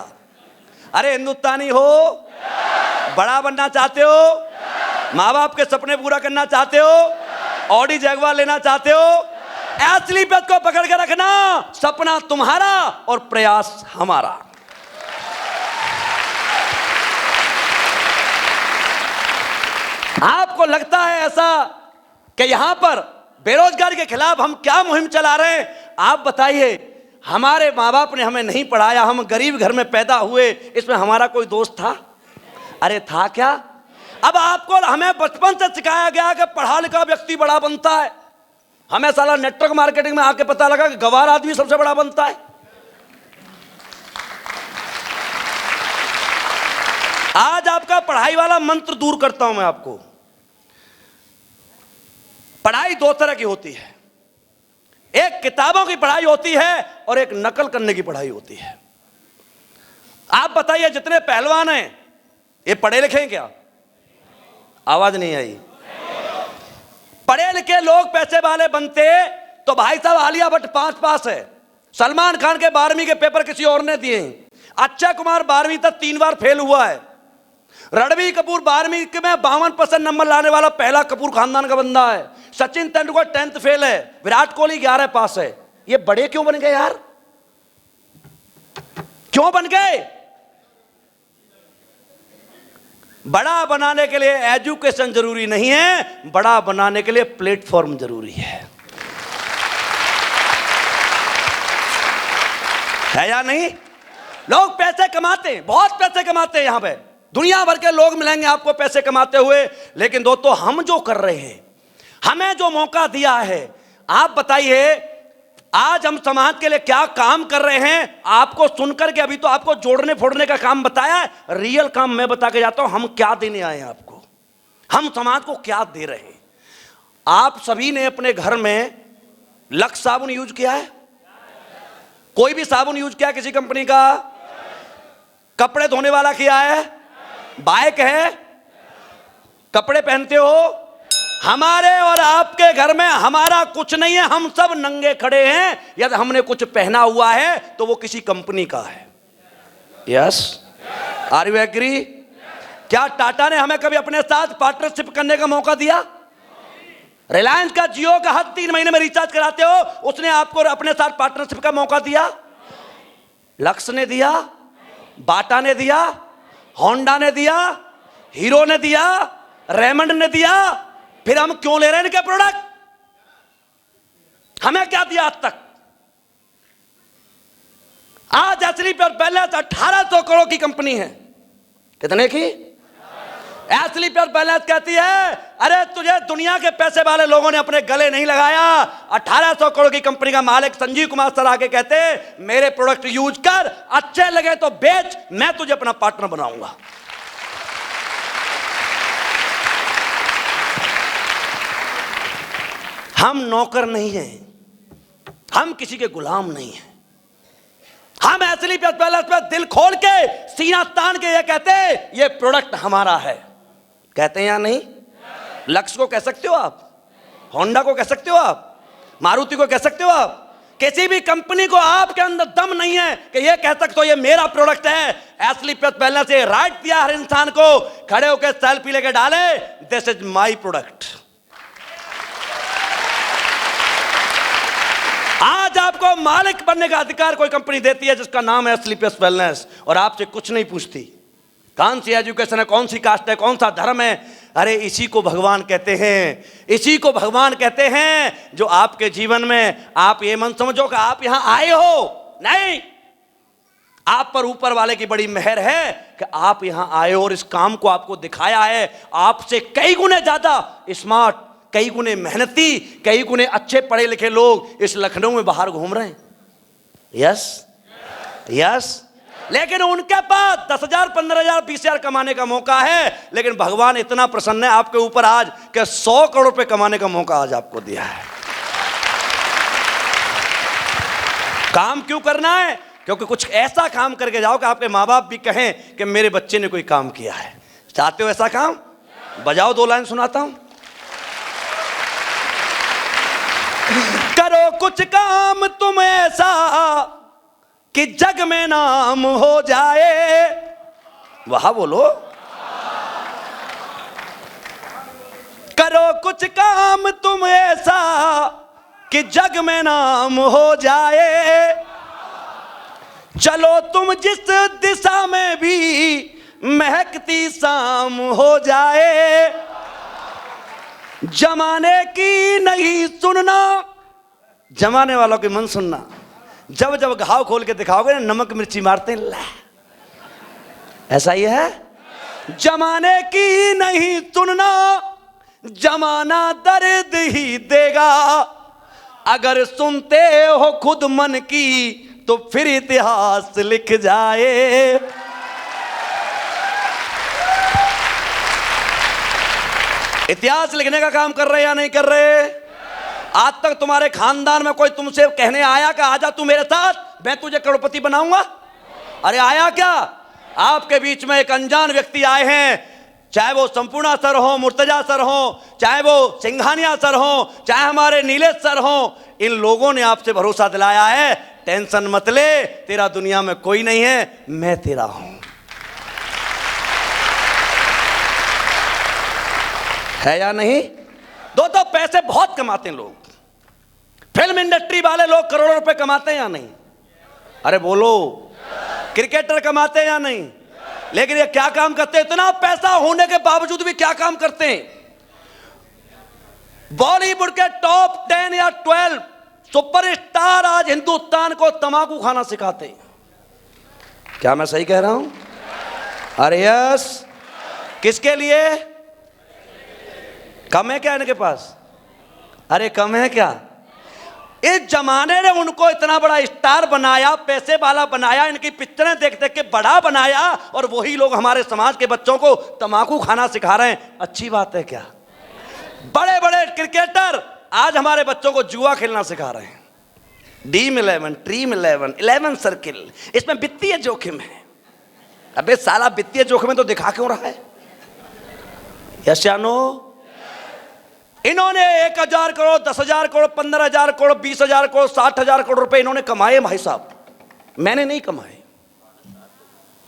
अरे हिंदुस्तानी हो। बड़ा बनना चाहते हो? माँ बाप के सपने पूरा करना चाहते हो? ऑडी जगुआर लेना चाहते हो? एस्क्लेपियस को पकड़ के रखना। सपना तुम्हारा और प्रयास हमारा। आपको लगता है ऐसा कि यहां पर बेरोजगारी के खिलाफ हम क्या मुहिम चला रहे हैं? आप बताइए। हमारे माँ बाप ने हमें नहीं पढ़ाया, हम गरीब घर में पैदा हुए, इसमें हमारा कोई दोस्त था? अरे था क्या? अब आपको हमें बचपन से सिखाया गया कि पढ़ा लिखा व्यक्ति बड़ा बनता है। हमें साला नेटवर्क मार्केटिंग में आके पता लगा कि गवार आदमी सबसे बड़ा बनता है। आज आपका पढ़ाई वाला मंत्र दूर करता हूं मैं आपको। पढ़ाई 2 तरह की होती है, एक किताबों की पढ़ाई होती है और एक नकल करने की पढ़ाई होती है। आप बताइए जितने पहलवान हैं ये पढ़े लिखे हैं क्या? आवाज नहीं आई। पढ़े लिखे लोग पैसे वाले बनते तो भाई साहब आलिया भट्ट 5 पास है, सलमान खान के 12वीं के पेपर किसी और ने दिए, अक्षय कुमार 12वीं तक 3 बार फेल हुआ है, रणबीर कपूर 12वीं में 52% नंबर लाने वाला पहला कपूर खानदान का बंदा है, सचिन तेंदुलकर 10th फेल है, विराट कोहली 11 पास है। ये बड़े क्यों बन गए यार? क्यों बन गए? बड़ा बनाने के लिए एजुकेशन जरूरी नहीं है, बड़ा बनाने के लिए प्लेटफॉर्म जरूरी है या नहीं? लोग पैसे कमाते हैं, बहुत पैसे कमाते हैं। यहां पे दुनिया भर के लोग मिलेंगे आपको पैसे कमाते हुए, लेकिन दोस्तों हम जो कर रहे हैं, हमें जो मौका दिया है, आप बताइए आज हम समाज के लिए क्या काम कर रहे हैं? आपको सुनकर के अभी तो आपको जोड़ने फोड़ने का काम बताया, रियल काम मैं बता के जाता हूं। हम क्या देने आए हैं आपको, हम समाज को क्या दे रहे हैं? आप सभी ने अपने घर में लक्स साबुन यूज किया है? कोई भी साबुन यूज किया किसी कंपनी का? कपड़े धोने वाला किया है? बाइक है? कपड़े पहनते हो? हमारे और आपके घर में हमारा कुछ नहीं है, हम सब नंगे खड़े हैं। यदि हमने कुछ पहना हुआ है तो वो किसी कंपनी का है। Yes, are you agree? क्या टाटा ने हमें कभी अपने साथ पार्टनरशिप करने का मौका दिया? रिलायंस का जियो का हर 3 महीने में रिचार्ज कराते हो, उसने आपको अपने साथ पार्टनरशिप का मौका दिया? लक्स ने दिया? बाटा ने दिया? होंडा ने दिया? हीरो ने दिया? रेमंड ने दिया? फिर हम क्यों ले रहे हैं इनके प्रोडक्ट? हमें क्या दिया आज तक? आज असली पर बैलेंस 1800 करोड़ की कंपनी है। कितने की? असली पर बैलेंस कहती है अरे तुझे दुनिया के पैसे वाले लोगों ने अपने गले नहीं लगाया। 1800 करोड़ की कंपनी का मालिक संजीव कुमार सर आगे कहते मेरे प्रोडक्ट यूज कर, अच्छे लगे तो बेच, मैं तुझे अपना पार्टनर बनाऊंगा। हम नौकर नहीं हैं, हम किसी के गुलाम नहीं हैं। हम असली बैलेंस पे दिल खोल के सीना तान के ये कहते ये प्रोडक्ट हमारा है। कहते हैं या नहीं? लक्स को कह सकते हो आप, होंडा को कह सकते हो आप, मारुति को कह सकते हो आप। किसी भी कंपनी को आपके अंदर दम नहीं है कि ये कह सकते हो ये मेरा प्रोडक्ट है। असली बैलेंस से राइट दिया हर इंसान को, खड़े होकर सेल्फी लेके डाले दिस इज माई प्रोडक्ट। आज आपको मालिक बनने का अधिकार कोई कंपनी देती है जिसका नाम है स्लीपलेस वेलनेस, और आपसे कुछ नहीं पूछती कौन सी एजुकेशन है, कौन सी कास्ट है, कौन सा धर्म है। अरे इसी को भगवान कहते हैं, इसी को भगवान कहते हैं जो आपके जीवन में आप ये मन समझो कि आप यहां आए हो। नहीं, आप पर ऊपर वाले की बड़ी मेहर है कि आप यहां आए हो और इस काम को आपको दिखाया है। आपसे कई गुने ज्यादा स्मार्ट, कई गुने मेहनती, कई गुने अच्छे पढ़े लिखे लोग इस लखनऊ में बाहर घूम रहे हैं। यस यस, लेकिन उनके पास 10,000, 15,000, 20,000 कमाने का मौका है, लेकिन भगवान इतना प्रसन्न है आपके ऊपर आज कि 100 करोड़ रुपए कमाने का मौका आज आपको दिया है। काम क्यों करना है? क्योंकि कुछ ऐसा काम करके जाओ कि आपके माँ बाप भी कहें कि मेरे बच्चे ने कोई काम किया है। चाहते हो ऐसा काम? बजाओ 2 लाइन सुनाता हूं। करो कुछ काम तुम ऐसा कि जग में नाम हो जाए। वहां बोलो। करो कुछ काम तुम ऐसा कि जग में नाम हो जाए। चलो तुम जिस दिशा में भी महकती शाम हो जाए। जमाने की नहीं सुनना, जमाने वालों की मन सुनना। जब जब घाव खोल के दिखाओगे ना, नमक मिर्ची मारते हैं, ला ऐसा ही है। जमाने की नहीं सुनना, जमाना दर्द ही देगा। अगर सुनते हो खुद मन की तो फिर इतिहास लिख जाए। इतिहास लिखने का काम कर रहे या नहीं कर रहे? आज तक तुम्हारे खानदान में कोई तुमसे कहने आया कि आजा तू मेरे साथ, मैं तुझे करोड़पति बनाऊंगा? अरे आया क्या? आपके बीच में एक अनजान व्यक्ति आए हैं, चाहे वो संपूर्णा सर हो, मुर्तजा सर हो, चाहे वो सिंघानिया सर हो, चाहे हमारे नीलेश सर हो। इन लोगों ने आपसे भरोसा दिलाया है टेंशन मत ले, तेरा दुनिया में कोई नहीं है, मैं तेरा हूं। है या नहीं? दोस्तों पैसे बहुत कमाते हैं लोग, फिल्म इंडस्ट्री वाले लोग करोड़ों रुपए कमाते हैं या नहीं? अरे बोलो। क्रिकेटर कमाते हैं या नहीं? लेकिन ये क्या काम करते हैं? इतना पैसा होने के बावजूद भी क्या काम करते हैं? बॉलीवुड के टॉप 10 या 12 सुपरस्टार आज हिंदुस्तान को तंबाकू खाना सिखाते हैं। क्या मैं सही कह रहा हूं? अरे यस। किसके लिए? कम है क्या इनके पास? अरे कम है क्या? इस जमाने ने उनको इतना बड़ा स्टार बनाया, पैसे वाला बनाया, इनकी पिक्चरें देख देख के बड़ा बनाया, और वही लोग हमारे समाज के बच्चों को तंबाकू खाना सिखा रहे हैं। अच्छी बात है क्या? बड़े बड़े क्रिकेटर आज हमारे बच्चों को जुआ खेलना सिखा रहे हैं। Dream11, Dream11, 11 सर्किल, इसमें वित्तीय जोखिम है। अबे साला वित्तीय जोखिम है तो दिखा क्यों रहा है? यस या नो? इन्होंने 1,000 करोड़, 10,000 करोड़, 15,000 करोड़, 20,000 करोड़, 60,000 करोड़ रुपए इन्होंने कमाए भाई साहब। मैंने नहीं कमाए,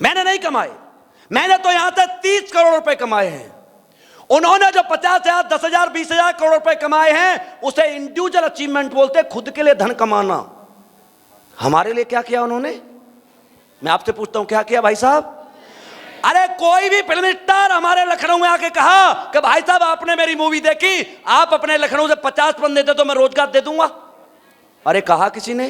मैंने नहीं कमाए। मैंने तो यहां तक 30 करोड़ रुपए कमाए हैं। उन्होंने जो 50,000, 10,000, 20,000 करोड़ रुपए कमाए हैं उसे इंडिविजुअल अचीवमेंट बोलते हैं, खुद के लिए धन कमाना। हमारे लिए क्या किया उन्होंने? मैं आपसे पूछता हूं क्या किया भाई साहब? अरे कोई भी फिल्म स्टार हमारे लखनऊ में आके कहा कि भाई साहब आपने मेरी मूवी देखी, आप अपने लखनऊ से 50 बंदे देते तो मैं रोजगार दे दूंगा। अरे कहा किसी ने?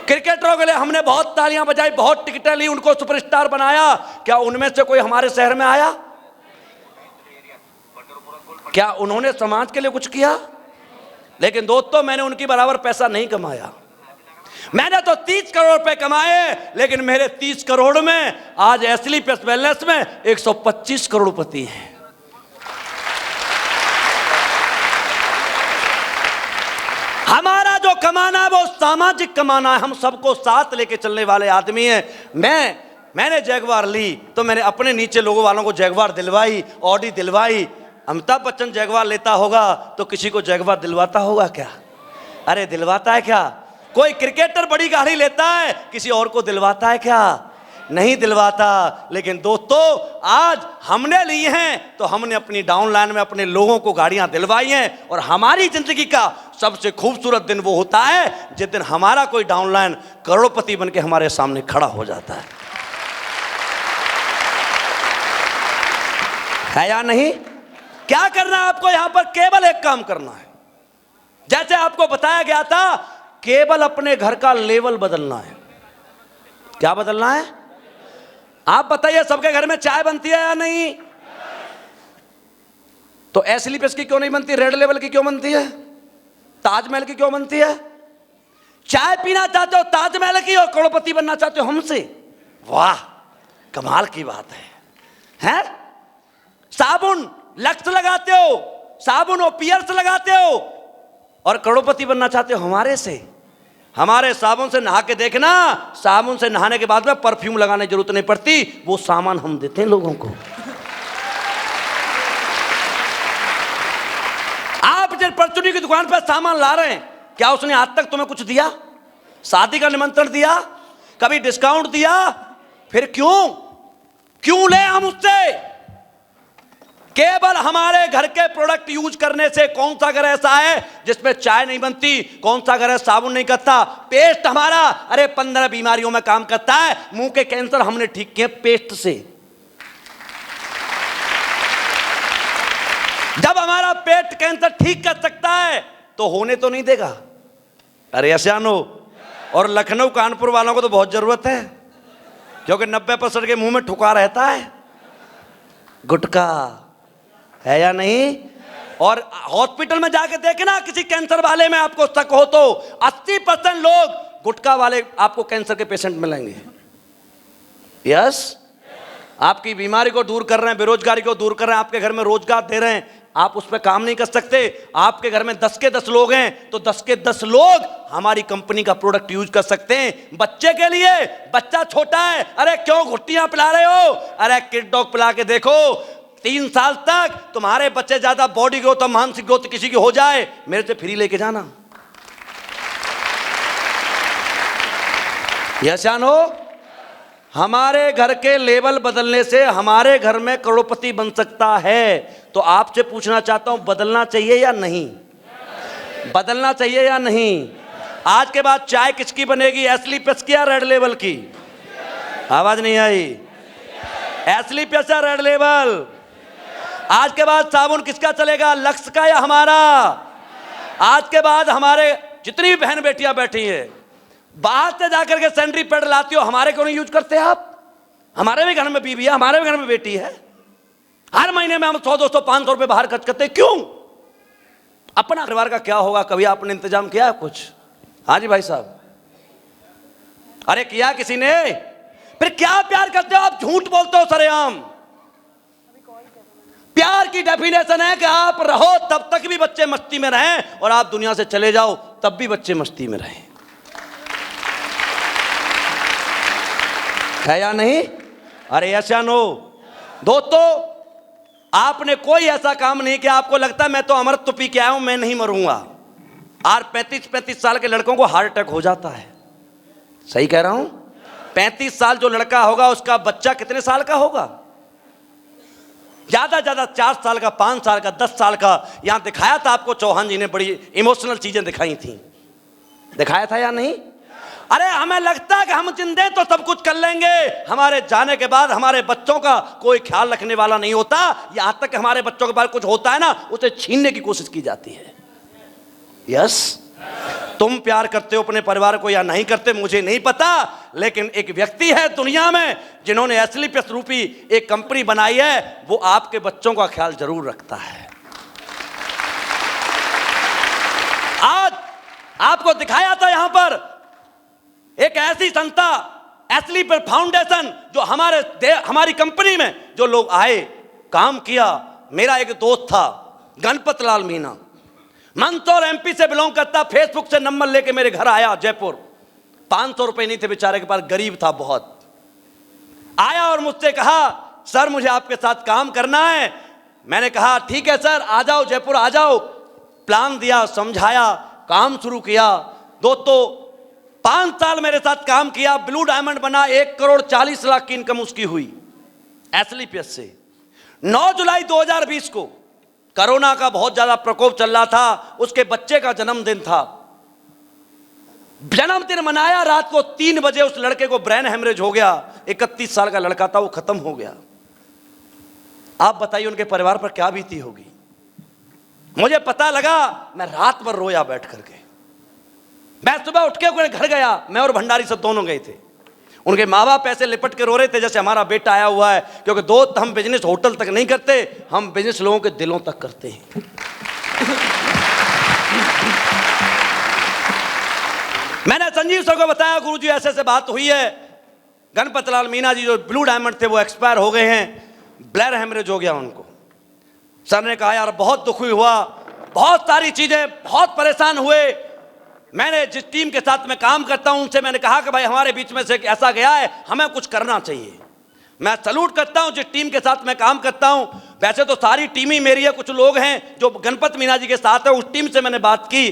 क्रिकेटरों के लिए हमने बहुत तालियां बजाई, बहुत टिकटें ली, उनको सुपरस्टार बनाया। क्या उनमें से कोई हमारे शहर में आया? क्या उन्होंने समाज के लिए कुछ किया? लेकिन दोस्तों मैंने उनकी बराबर पैसा नहीं कमाया। मैंने तो 30 करोड़ रुपए कमाए, लेकिन मेरे 30 करोड़ में आज एसली प्लस वेलनेस में 125 करोड़पति हैं। हमारा जो कमाना है वो सामाजिक कमाना है। हम सबको साथ लेके चलने वाले आदमी हैं। मैंने जैगवार ली तो मैंने अपने नीचे लोगों वालों को जैगवार दिलवाई, ऑडी दिलवाई। अमिताभ बच्चन जैगवार लेता होगा तो किसी को जैगवार दिलवाता होगा क्या? अरे दिलवाता है क्या? कोई क्रिकेटर बड़ी गाड़ी लेता है, किसी और को दिलवाता है क्या? नहीं दिलवाता। लेकिन दोस्तों आज हमने ली हैं तो हमने अपनी डाउनलाइन में अपने लोगों को गाड़ियां दिलवाई हैं। और हमारी जिंदगी का सबसे खूबसूरत दिन वो होता है जिस दिन हमारा कोई डाउनलाइन करोड़पति बन के हमारे सामने खड़ा हो जाता है या नहीं? क्या करना है आपको? यहां पर केवल एक काम करना है। जैसे आपको बताया गया था, केवल अपने घर का लेवल बदलना है। क्या बदलना है? आप बताइए, सबके घर में चाय बनती है या नहीं? तो एसली पेस की क्यों नहीं बनती? रेड लेवल की क्यों बनती है? ताजमहल की क्यों बनती है? चाय पीना चाहते हो ताजमहल की और करोड़पति बनना चाहते हो हमसे? वाह, कमाल की बात है? साबुन लक्स लगाते हो, साबुन और पियर्स लगाते हो और करोड़पति बनना चाहते हो हमारे से। हमारे साबुन से नहा के देखना, साबुन से नहाने के बाद में परफ्यूम लगाने की जरूरत नहीं पड़ती, वो सामान हम देते हैं लोगों को। आप जिस परचूनी की दुकान पर सामान ला रहे हैं, क्या उसने आज तक तुम्हें कुछ दिया? शादी का निमंत्रण दिया? कभी डिस्काउंट दिया? फिर क्यों ले हम उससे? केवल हमारे घर के प्रोडक्ट यूज करने से। कौन सा घर ऐसा है जिसमें चाय नहीं बनती? कौन सा घर है साबुन नहीं करता? पेस्ट हमारा, अरे 15 बीमारियों में काम करता है। मुंह के कैंसर हमने ठीक किए पेस्ट से। जब हमारा पेट कैंसर ठीक कर सकता है तो होने तो नहीं देगा। अरे असियानो, और लखनऊ कानपुर वालों को तो बहुत जरूरत है, क्योंकि 90% के मुंह में ठुका रहता है गुटखा, है या नहीं? और हॉस्पिटल में जाके देखना, किसी कैंसर वाले में आपको शक हो तो 80% लोग गुटखा वाले आपको कैंसर के पेशेंट मिलेंगे। यस, आपकी बीमारी को दूर कर रहे हैं, बेरोजगारी को दूर कर रहे हैं, आपके घर में रोजगार दे रहे हैं। आप उस पर काम नहीं कर सकते? आपके घर में 10 के 10 लोग हैं तो 10 के 10 लोग हमारी कंपनी का प्रोडक्ट यूज कर सकते हैं। बच्चे के लिए, बच्चा छोटा है, अरे क्यों घुट्टियां पिला रहे हो? अरे किड डॉग पिला के देखो, 3 साल तक तुम्हारे बच्चे ज्यादा बॉडी ग्रोथ और मानसिक ग्रोथ किसी की हो जाए, मेरे से फ्री लेके जाना। यस या नो? हमारे घर के लेवल बदलने से हमारे घर में करोड़पति बन सकता है। तो आपसे पूछना चाहता हूं, बदलना चाहिए या नहीं? बदलना चाहिए या नहीं? आज के बाद चाय किसकी बनेगी? एसली पेस की या रेड लेवल की? आवाज नहीं आई। एसली पेस या रेड लेवल? आज के बाद साबुन किसका चलेगा? लक्स का या हमारा? आज के बाद हमारे जितनी भी बहन बेटियां बैठी हैं, बाहर से जाकर के सैनिटरी पैड लाती हो, हमारे क्यों नहीं यूज करते आप? हमारे भी घर में बीवी है, हमारे भी घर में बेटी है। हर महीने में हम 100, 200, 500 रुपए बाहर खर्च करते हैं। क्यों? अपना परिवार का क्या होगा? कभी आपने इंतजाम किया है कुछ? हाँ जी भाई साहब, अरे किया किसी ने? फिर क्या प्यार करते हो आप? झूठ बोलते हो सरेआम। प्यार की डेफिनेशन है कि आप रहो तब तक भी बच्चे मस्ती में रहें, और आप दुनिया से चले जाओ तब भी बच्चे मस्ती में रहें। है या नहीं? अरे यस या नो? दोस्तों, आपने कोई ऐसा काम नहीं किया आपको लगता है मैं तो अमृत पी के आया हूं, मैं नहीं मरूंगा। और 35-35 साल के लड़कों को हार्ट अटैक हो जाता है। सही कह रहा हूं? 35 साल जो लड़का होगा उसका बच्चा कितने साल का होगा? ज्यादा ज्यादा 4 साल का, 5 साल का, 10 साल का। यहां दिखाया था आपको, चौहान जी ने बड़ी इमोशनल चीजें दिखाई थी, दिखाया था या नहीं? अरे हमें लगता है कि हम जिंदे तो सब कुछ कर लेंगे, हमारे जाने के बाद हमारे बच्चों का कोई ख्याल रखने वाला नहीं होता। यहां तक कि हमारे बच्चों के बाद कुछ होता है ना, उसे छीनने की कोशिश की जाती है। यस, तुम प्यार करते हो अपने परिवार को या नहीं करते मुझे नहीं पता, लेकिन एक व्यक्ति है दुनिया में जिन्होंने एस्क्लेपियस रूपी एक कंपनी बनाई है, वो आपके बच्चों का ख्याल जरूर रखता है। आज आपको दिखाया था यहां पर एक ऐसी संस्था एस्क्लेपियस फाउंडेशन, जो हमारी कंपनी में जो लोग आए, काम किया। मेरा एक दोस्त था गणपत लाल मीना, मंदसौर एमपी से बिलोंग करता, फेसबुक से नंबर लेके मेरे घर आया जयपुर। 500 रुपए नहीं थे बेचारे के पास, गरीब था बहुत। आया और मुझसे कहा सर मुझे आपके साथ काम करना है। मैंने कहा ठीक है सर, आ जाओ जयपुर आ जाओ। प्लान दिया, समझाया, काम शुरू किया। दोस्तों 5 साल मेरे साथ काम किया, ब्लू डायमंड बना, 1,40,00,000 की इनकम उसकी हुई एस्क्लेपियस से। 9 जुलाई 2020 को कोरोना का बहुत ज्यादा प्रकोप चल रहा था, उसके बच्चे का जन्मदिन था। जन्मदिन मनाया, रात को 3 बजे उस लड़के को ब्रेन हेमरेज हो गया। 31 साल का लड़का था, वो खत्म हो गया। आप बताइए उनके परिवार पर क्या बीती होगी। मुझे पता लगा, मैं रात भर रोया बैठ करके। मैं सुबह उठ के उनके घर गया, मैं और भंडारी सब दोनों गए थे। उनके माँ बाप ऐसे लिपट के रो रहे थे जैसे हमारा बेटा आया हुआ है, क्योंकि दोस्त हम बिजनेस होटल तक नहीं करते, हम बिजनेस लोगों के दिलों तक करते हैं। मैंने संजीव सर को बताया गुरुजी ऐसे ऐसे बात हुई है, गणपत लाल मीना जी जो ब्लू डायमंड थे वो एक्सपायर हो गए हैं, ब्लैर हेमरेज हो गया उनको। सर ने कहा यार बहुत दुख हुआ, बहुत सारी चीजें, बहुत परेशान हुए। मैंने जिस टीम के साथ मैं काम करता हूं उनसे मैंने कहा कि भाई हमारे बीच में से ऐसा गया है, हमें कुछ करना चाहिए। मैं सैल्यूट करता हूं जिस टीम के साथ मैं काम करता हूं। वैसे तो सारी टीम ही मेरी है, कुछ लोग हैं जो गणपत मीना जी के साथ है, उस टीम से मैंने बात की।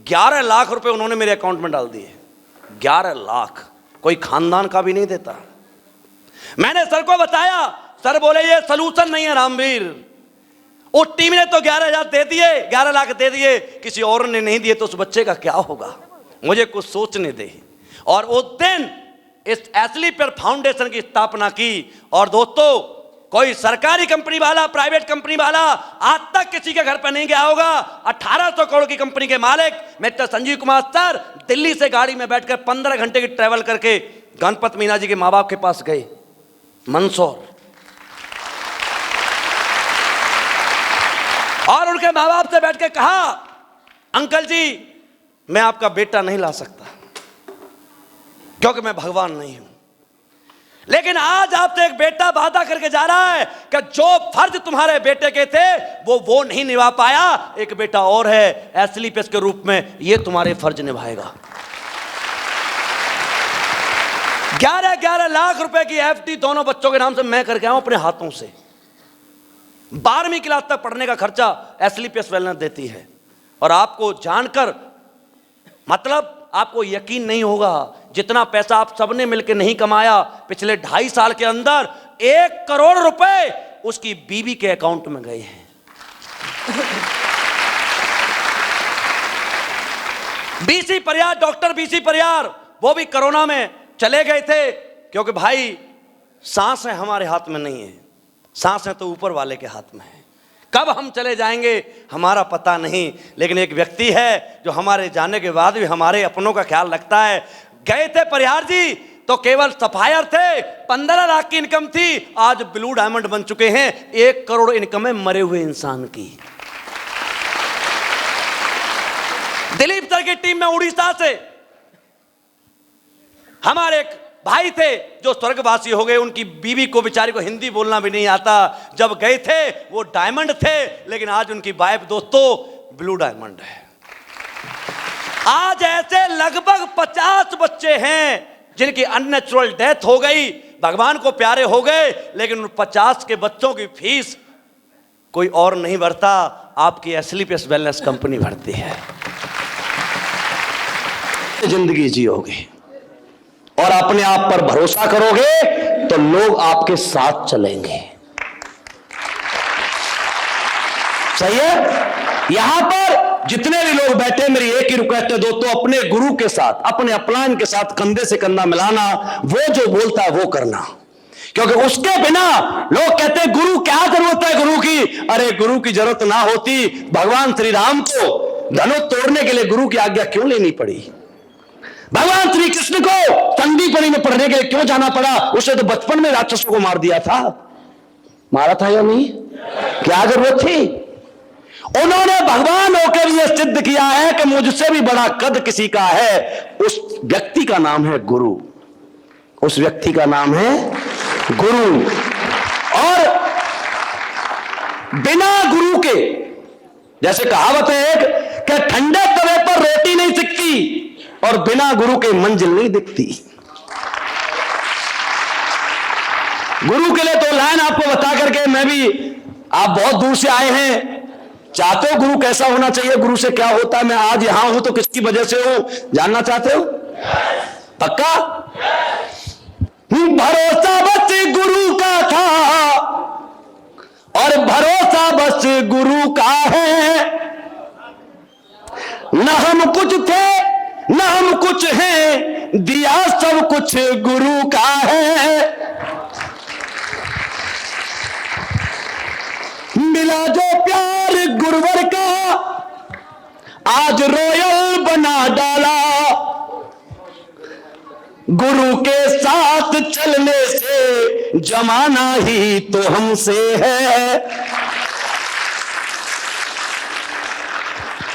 11 लाख रुपए उन्होंने मेरे अकाउंट में डाल दिए। 11 लाख कोई खानदान का भी नहीं देता। मैंने सर को बताया, सर बोले ये सलूशन नहीं है रामवीर। उस टीम ने तो 11,000 दे दिए, 11 लाख दे दिए, किसी और ने नहीं दिए तो उस बच्चे का क्या होगा। मुझे कुछ सोचने दे। और उस दिन इस एस्क्लेपियस फाउंडेशन की स्थापना की। और दोस्तों कोई सरकारी कंपनी वाला, प्राइवेट कंपनी वाला आज तक किसी के घर पर नहीं गया होगा। 1800 करोड़ की कंपनी के मालिक मिस्टर संजीव कुमार सर दिल्ली से गाड़ी में बैठकर 15 घंटे की ट्रैवल करके गणपत मीना जी के माँ बाप के पास गए मंदसौर, और उनके माँ बाप से बैठ के कहा अंकल जी मैं आपका बेटा नहीं ला सकता क्योंकि मैं भगवान नहीं हूं, लेकिन आज आपसे एक बेटा वादा करके जा रहा है कि जो फर्ज तुम्हारे बेटे के थे वो नहीं निभा पाया, एक बेटा और है एस्क्लेपियस के रूप में, ये तुम्हारे फर्ज निभाएगा। 11 लाख रुपए की एफडी दोनों बच्चों के नाम से मैं करके आऊं अपने हाथों से। 12वीं क्लास तक पढ़ने का खर्चा एस्क्लेपियस वेलनेस देती है। और आपको जानकर मतलब आपको यकीन नहीं होगा, जितना पैसा आप सबने मिलकर नहीं कमाया पिछले 2.5 साल के अंदर, 1 करोड़ रुपए उसकी बीवी के अकाउंट में गए हैं। BC Pariyar, doctor BC Pariyar, वो भी कोरोना में चले गए थे, क्योंकि भाई सांसें हमारे हाथ में नहीं है, सांसें तो ऊपर वाले के हाथ में है। कब हम चले जाएंगे हमारा पता नहीं, लेकिन एक व्यक्ति है जो हमारे जाने के बाद भी हमारे अपनों का ख्याल रखता है। गए थे परिहार जी तो केवल सफायर थे, 15 लाख की इनकम थी, आज ब्लू डायमंड बन चुके हैं, 1 करोड़ इनकम है मरे हुए इंसान की। दिलीप सर की टीम में उड़ीसा से हमारे एक भाई थे जो स्वर्गवासी हो गए, उनकी बीवी को बेचारी को हिंदी बोलना भी नहीं आता। जब गए थे वो डायमंड थे, लेकिन आज उनकी वाइफ दोस्तों ब्लू डायमंड है। आज ऐसे लगभग 50 बच्चे हैं जिनकी अननेचुरल डेथ हो गई, भगवान को प्यारे हो गए, लेकिन उन 50 के बच्चों की फीस कोई और नहीं भरता, आपकी एसलीपीएस वेलनेस कंपनी भरती है। जिंदगी जियोगे और अपने आप पर भरोसा करोगे तो लोग आपके साथ चलेंगे। सही है? यहां पर जितने भी लोग बैठे, मेरी एक ही रिक्वेस्ट है दोस्तों, अपने गुरु के साथ, अपने अपलाइन के साथ कंधे से कंधा मिलाना, वो जो बोलता है वो करना। क्योंकि उसके बिना लोग कहते हैं गुरु क्या जरूरत है गुरु की। अरे गुरु की जरूरत ना होती, भगवान श्री राम को धनुष तोड़ने के लिए गुरु की आज्ञा क्यों लेनी पड़ी? भगवान श्री कृष्ण को संदीपनी में पढ़ने के लिए क्यों जाना पड़ा? उसे तो बचपन में राक्षसों को मार दिया था। मारा था या नहीं? क्या जरूरत थी? उन्होंने भगवान होकर यह सिद्ध किया है कि मुझसे भी बड़ा कद किसी का है। उस व्यक्ति का नाम है गुरु। उस व्यक्ति का नाम है गुरु। और बिना गुरु के, जैसे कहावत है एक, कि ठंडे तवे पर रोटी नहीं सिकती और बिना गुरु के मंजिल नहीं दिखती। गुरु के लिए तो लाइन आपको बता करके मैं भी, आप बहुत दूर से आए हैं, चाहते हो गुरु कैसा होना चाहिए, गुरु से क्या होता है, मैं आज यहां हूं तो किसकी वजह से हूं, जानना चाहते हो? पक्का? भरोसा बस गुरु का था और भरोसा बस गुरु का है। न हम कुछ थे न हम कुछ हैं, दिया सब कुछ गुरु का है। मिला जो प्यार गुरुवर का, आज रॉयल बना डाला। गुरु के साथ चलने से जमाना ही तो हमसे है।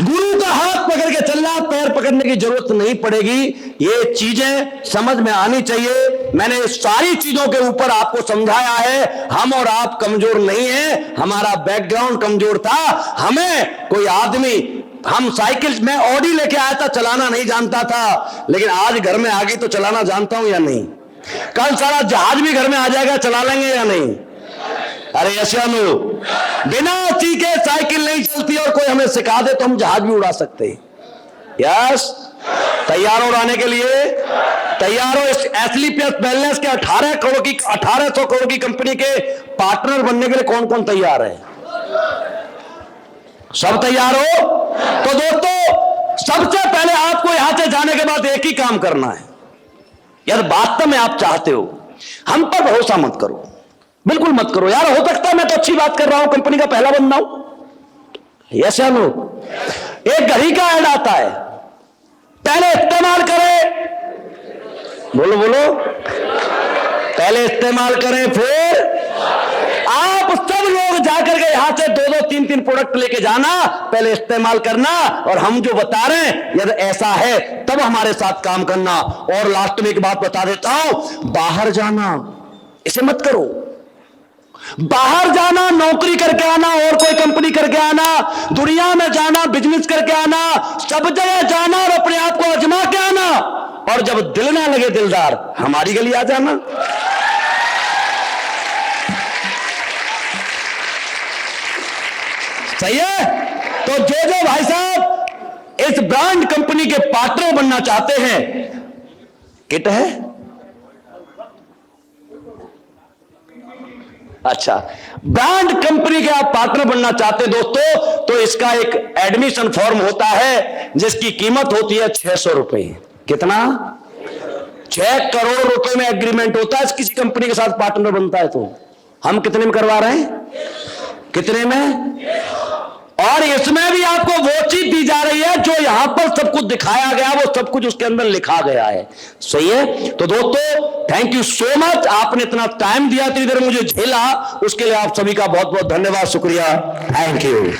गुरु का हाथ पकड़ के चलना, पैर पकड़ने की जरूरत नहीं पड़ेगी। ये चीजें समझ में आनी चाहिए। मैंने सारी चीजों के ऊपर आपको समझाया है। हम और आप कमजोर नहीं हैं, हमारा बैकग्राउंड कमजोर था। हमें कोई आदमी, हम साइकिल में ऑडी लेके आया था, चलाना नहीं जानता था, लेकिन आज घर में आ गई तो चलाना जानता हूं या नहीं? कल सारा जहाज भी घर में आ जाएगा, चला लेंगे या नहीं? अरे यशानु, बिना सीखे साइकिल नहीं चलती और कोई हमें सिखा दे तो हम जहाज भी उड़ा सकते हैं। यस, तैयार हो उड़ाने के लिए? तैयार हो? इस एसलीपीएस वेलनेस के 1800 करोड़ की कंपनी के पार्टनर बनने के लिए कौन कौन तैयार है? सब तैयार हो? तो दोस्तों, सबसे पहले आपको यहां से जाने के बाद एक ही काम करना है। यार वास्तव में आप चाहते हो, हम पर भरोसा मत करो, बिल्कुल मत करो। यार हो सकता है मैं तो अच्छी बात कर रहा हूं, कंपनी का पहला बंदा हूं। यस या नो? एक घड़ी का ऐड आता है, पहले इस्तेमाल करें, बोलो बोलो, पहले इस्तेमाल करें, फिर आप सब लोग जाकर के यहां से 2-2, 3-3 प्रोडक्ट लेके जाना, पहले इस्तेमाल करना, और हम जो बता रहे हैं यदि ऐसा है तब हमारे साथ काम करना। और लास्ट में एक बात बता देता हूं, बाहर जाना इसे मत करो। बाहर जाना, नौकरी करके आना, और कोई कंपनी करके आना, दुनिया में जाना, बिजनेस करके आना, सब जगह जाना और अपने आप को आजमा के आना, और जब दिल ना लगे दिलदार, हमारी गली आ जाना। सही है? तो जो भाई साहब इस ब्रांड कंपनी के पार्टनर बनना चाहते हैं, किट है? अच्छा, ब्रांड कंपनी के आप पार्टनर बनना चाहते हैं दोस्तों, तो इसका एक एडमिशन फॉर्म होता है जिसकी कीमत होती है 600 रुपए। कितना? 6 करोड़ रुपए में एग्रीमेंट होता है किसी कंपनी के साथ पार्टनर बनता है। तो हम कितने में करवा रहे हैं? कितने में? और इसमें भी आपको वो चीज दी जा रही है जो यहां पर सब कुछ दिखाया गया, वो सब कुछ उसके अंदर लिखा गया है। सही है? तो दोस्तों, थैंक यू सो मच, आपने इतना टाइम दिया, इतनी देर मुझे झेला, उसके लिए आप सभी का बहुत बहुत धन्यवाद, शुक्रिया, थैंक यू।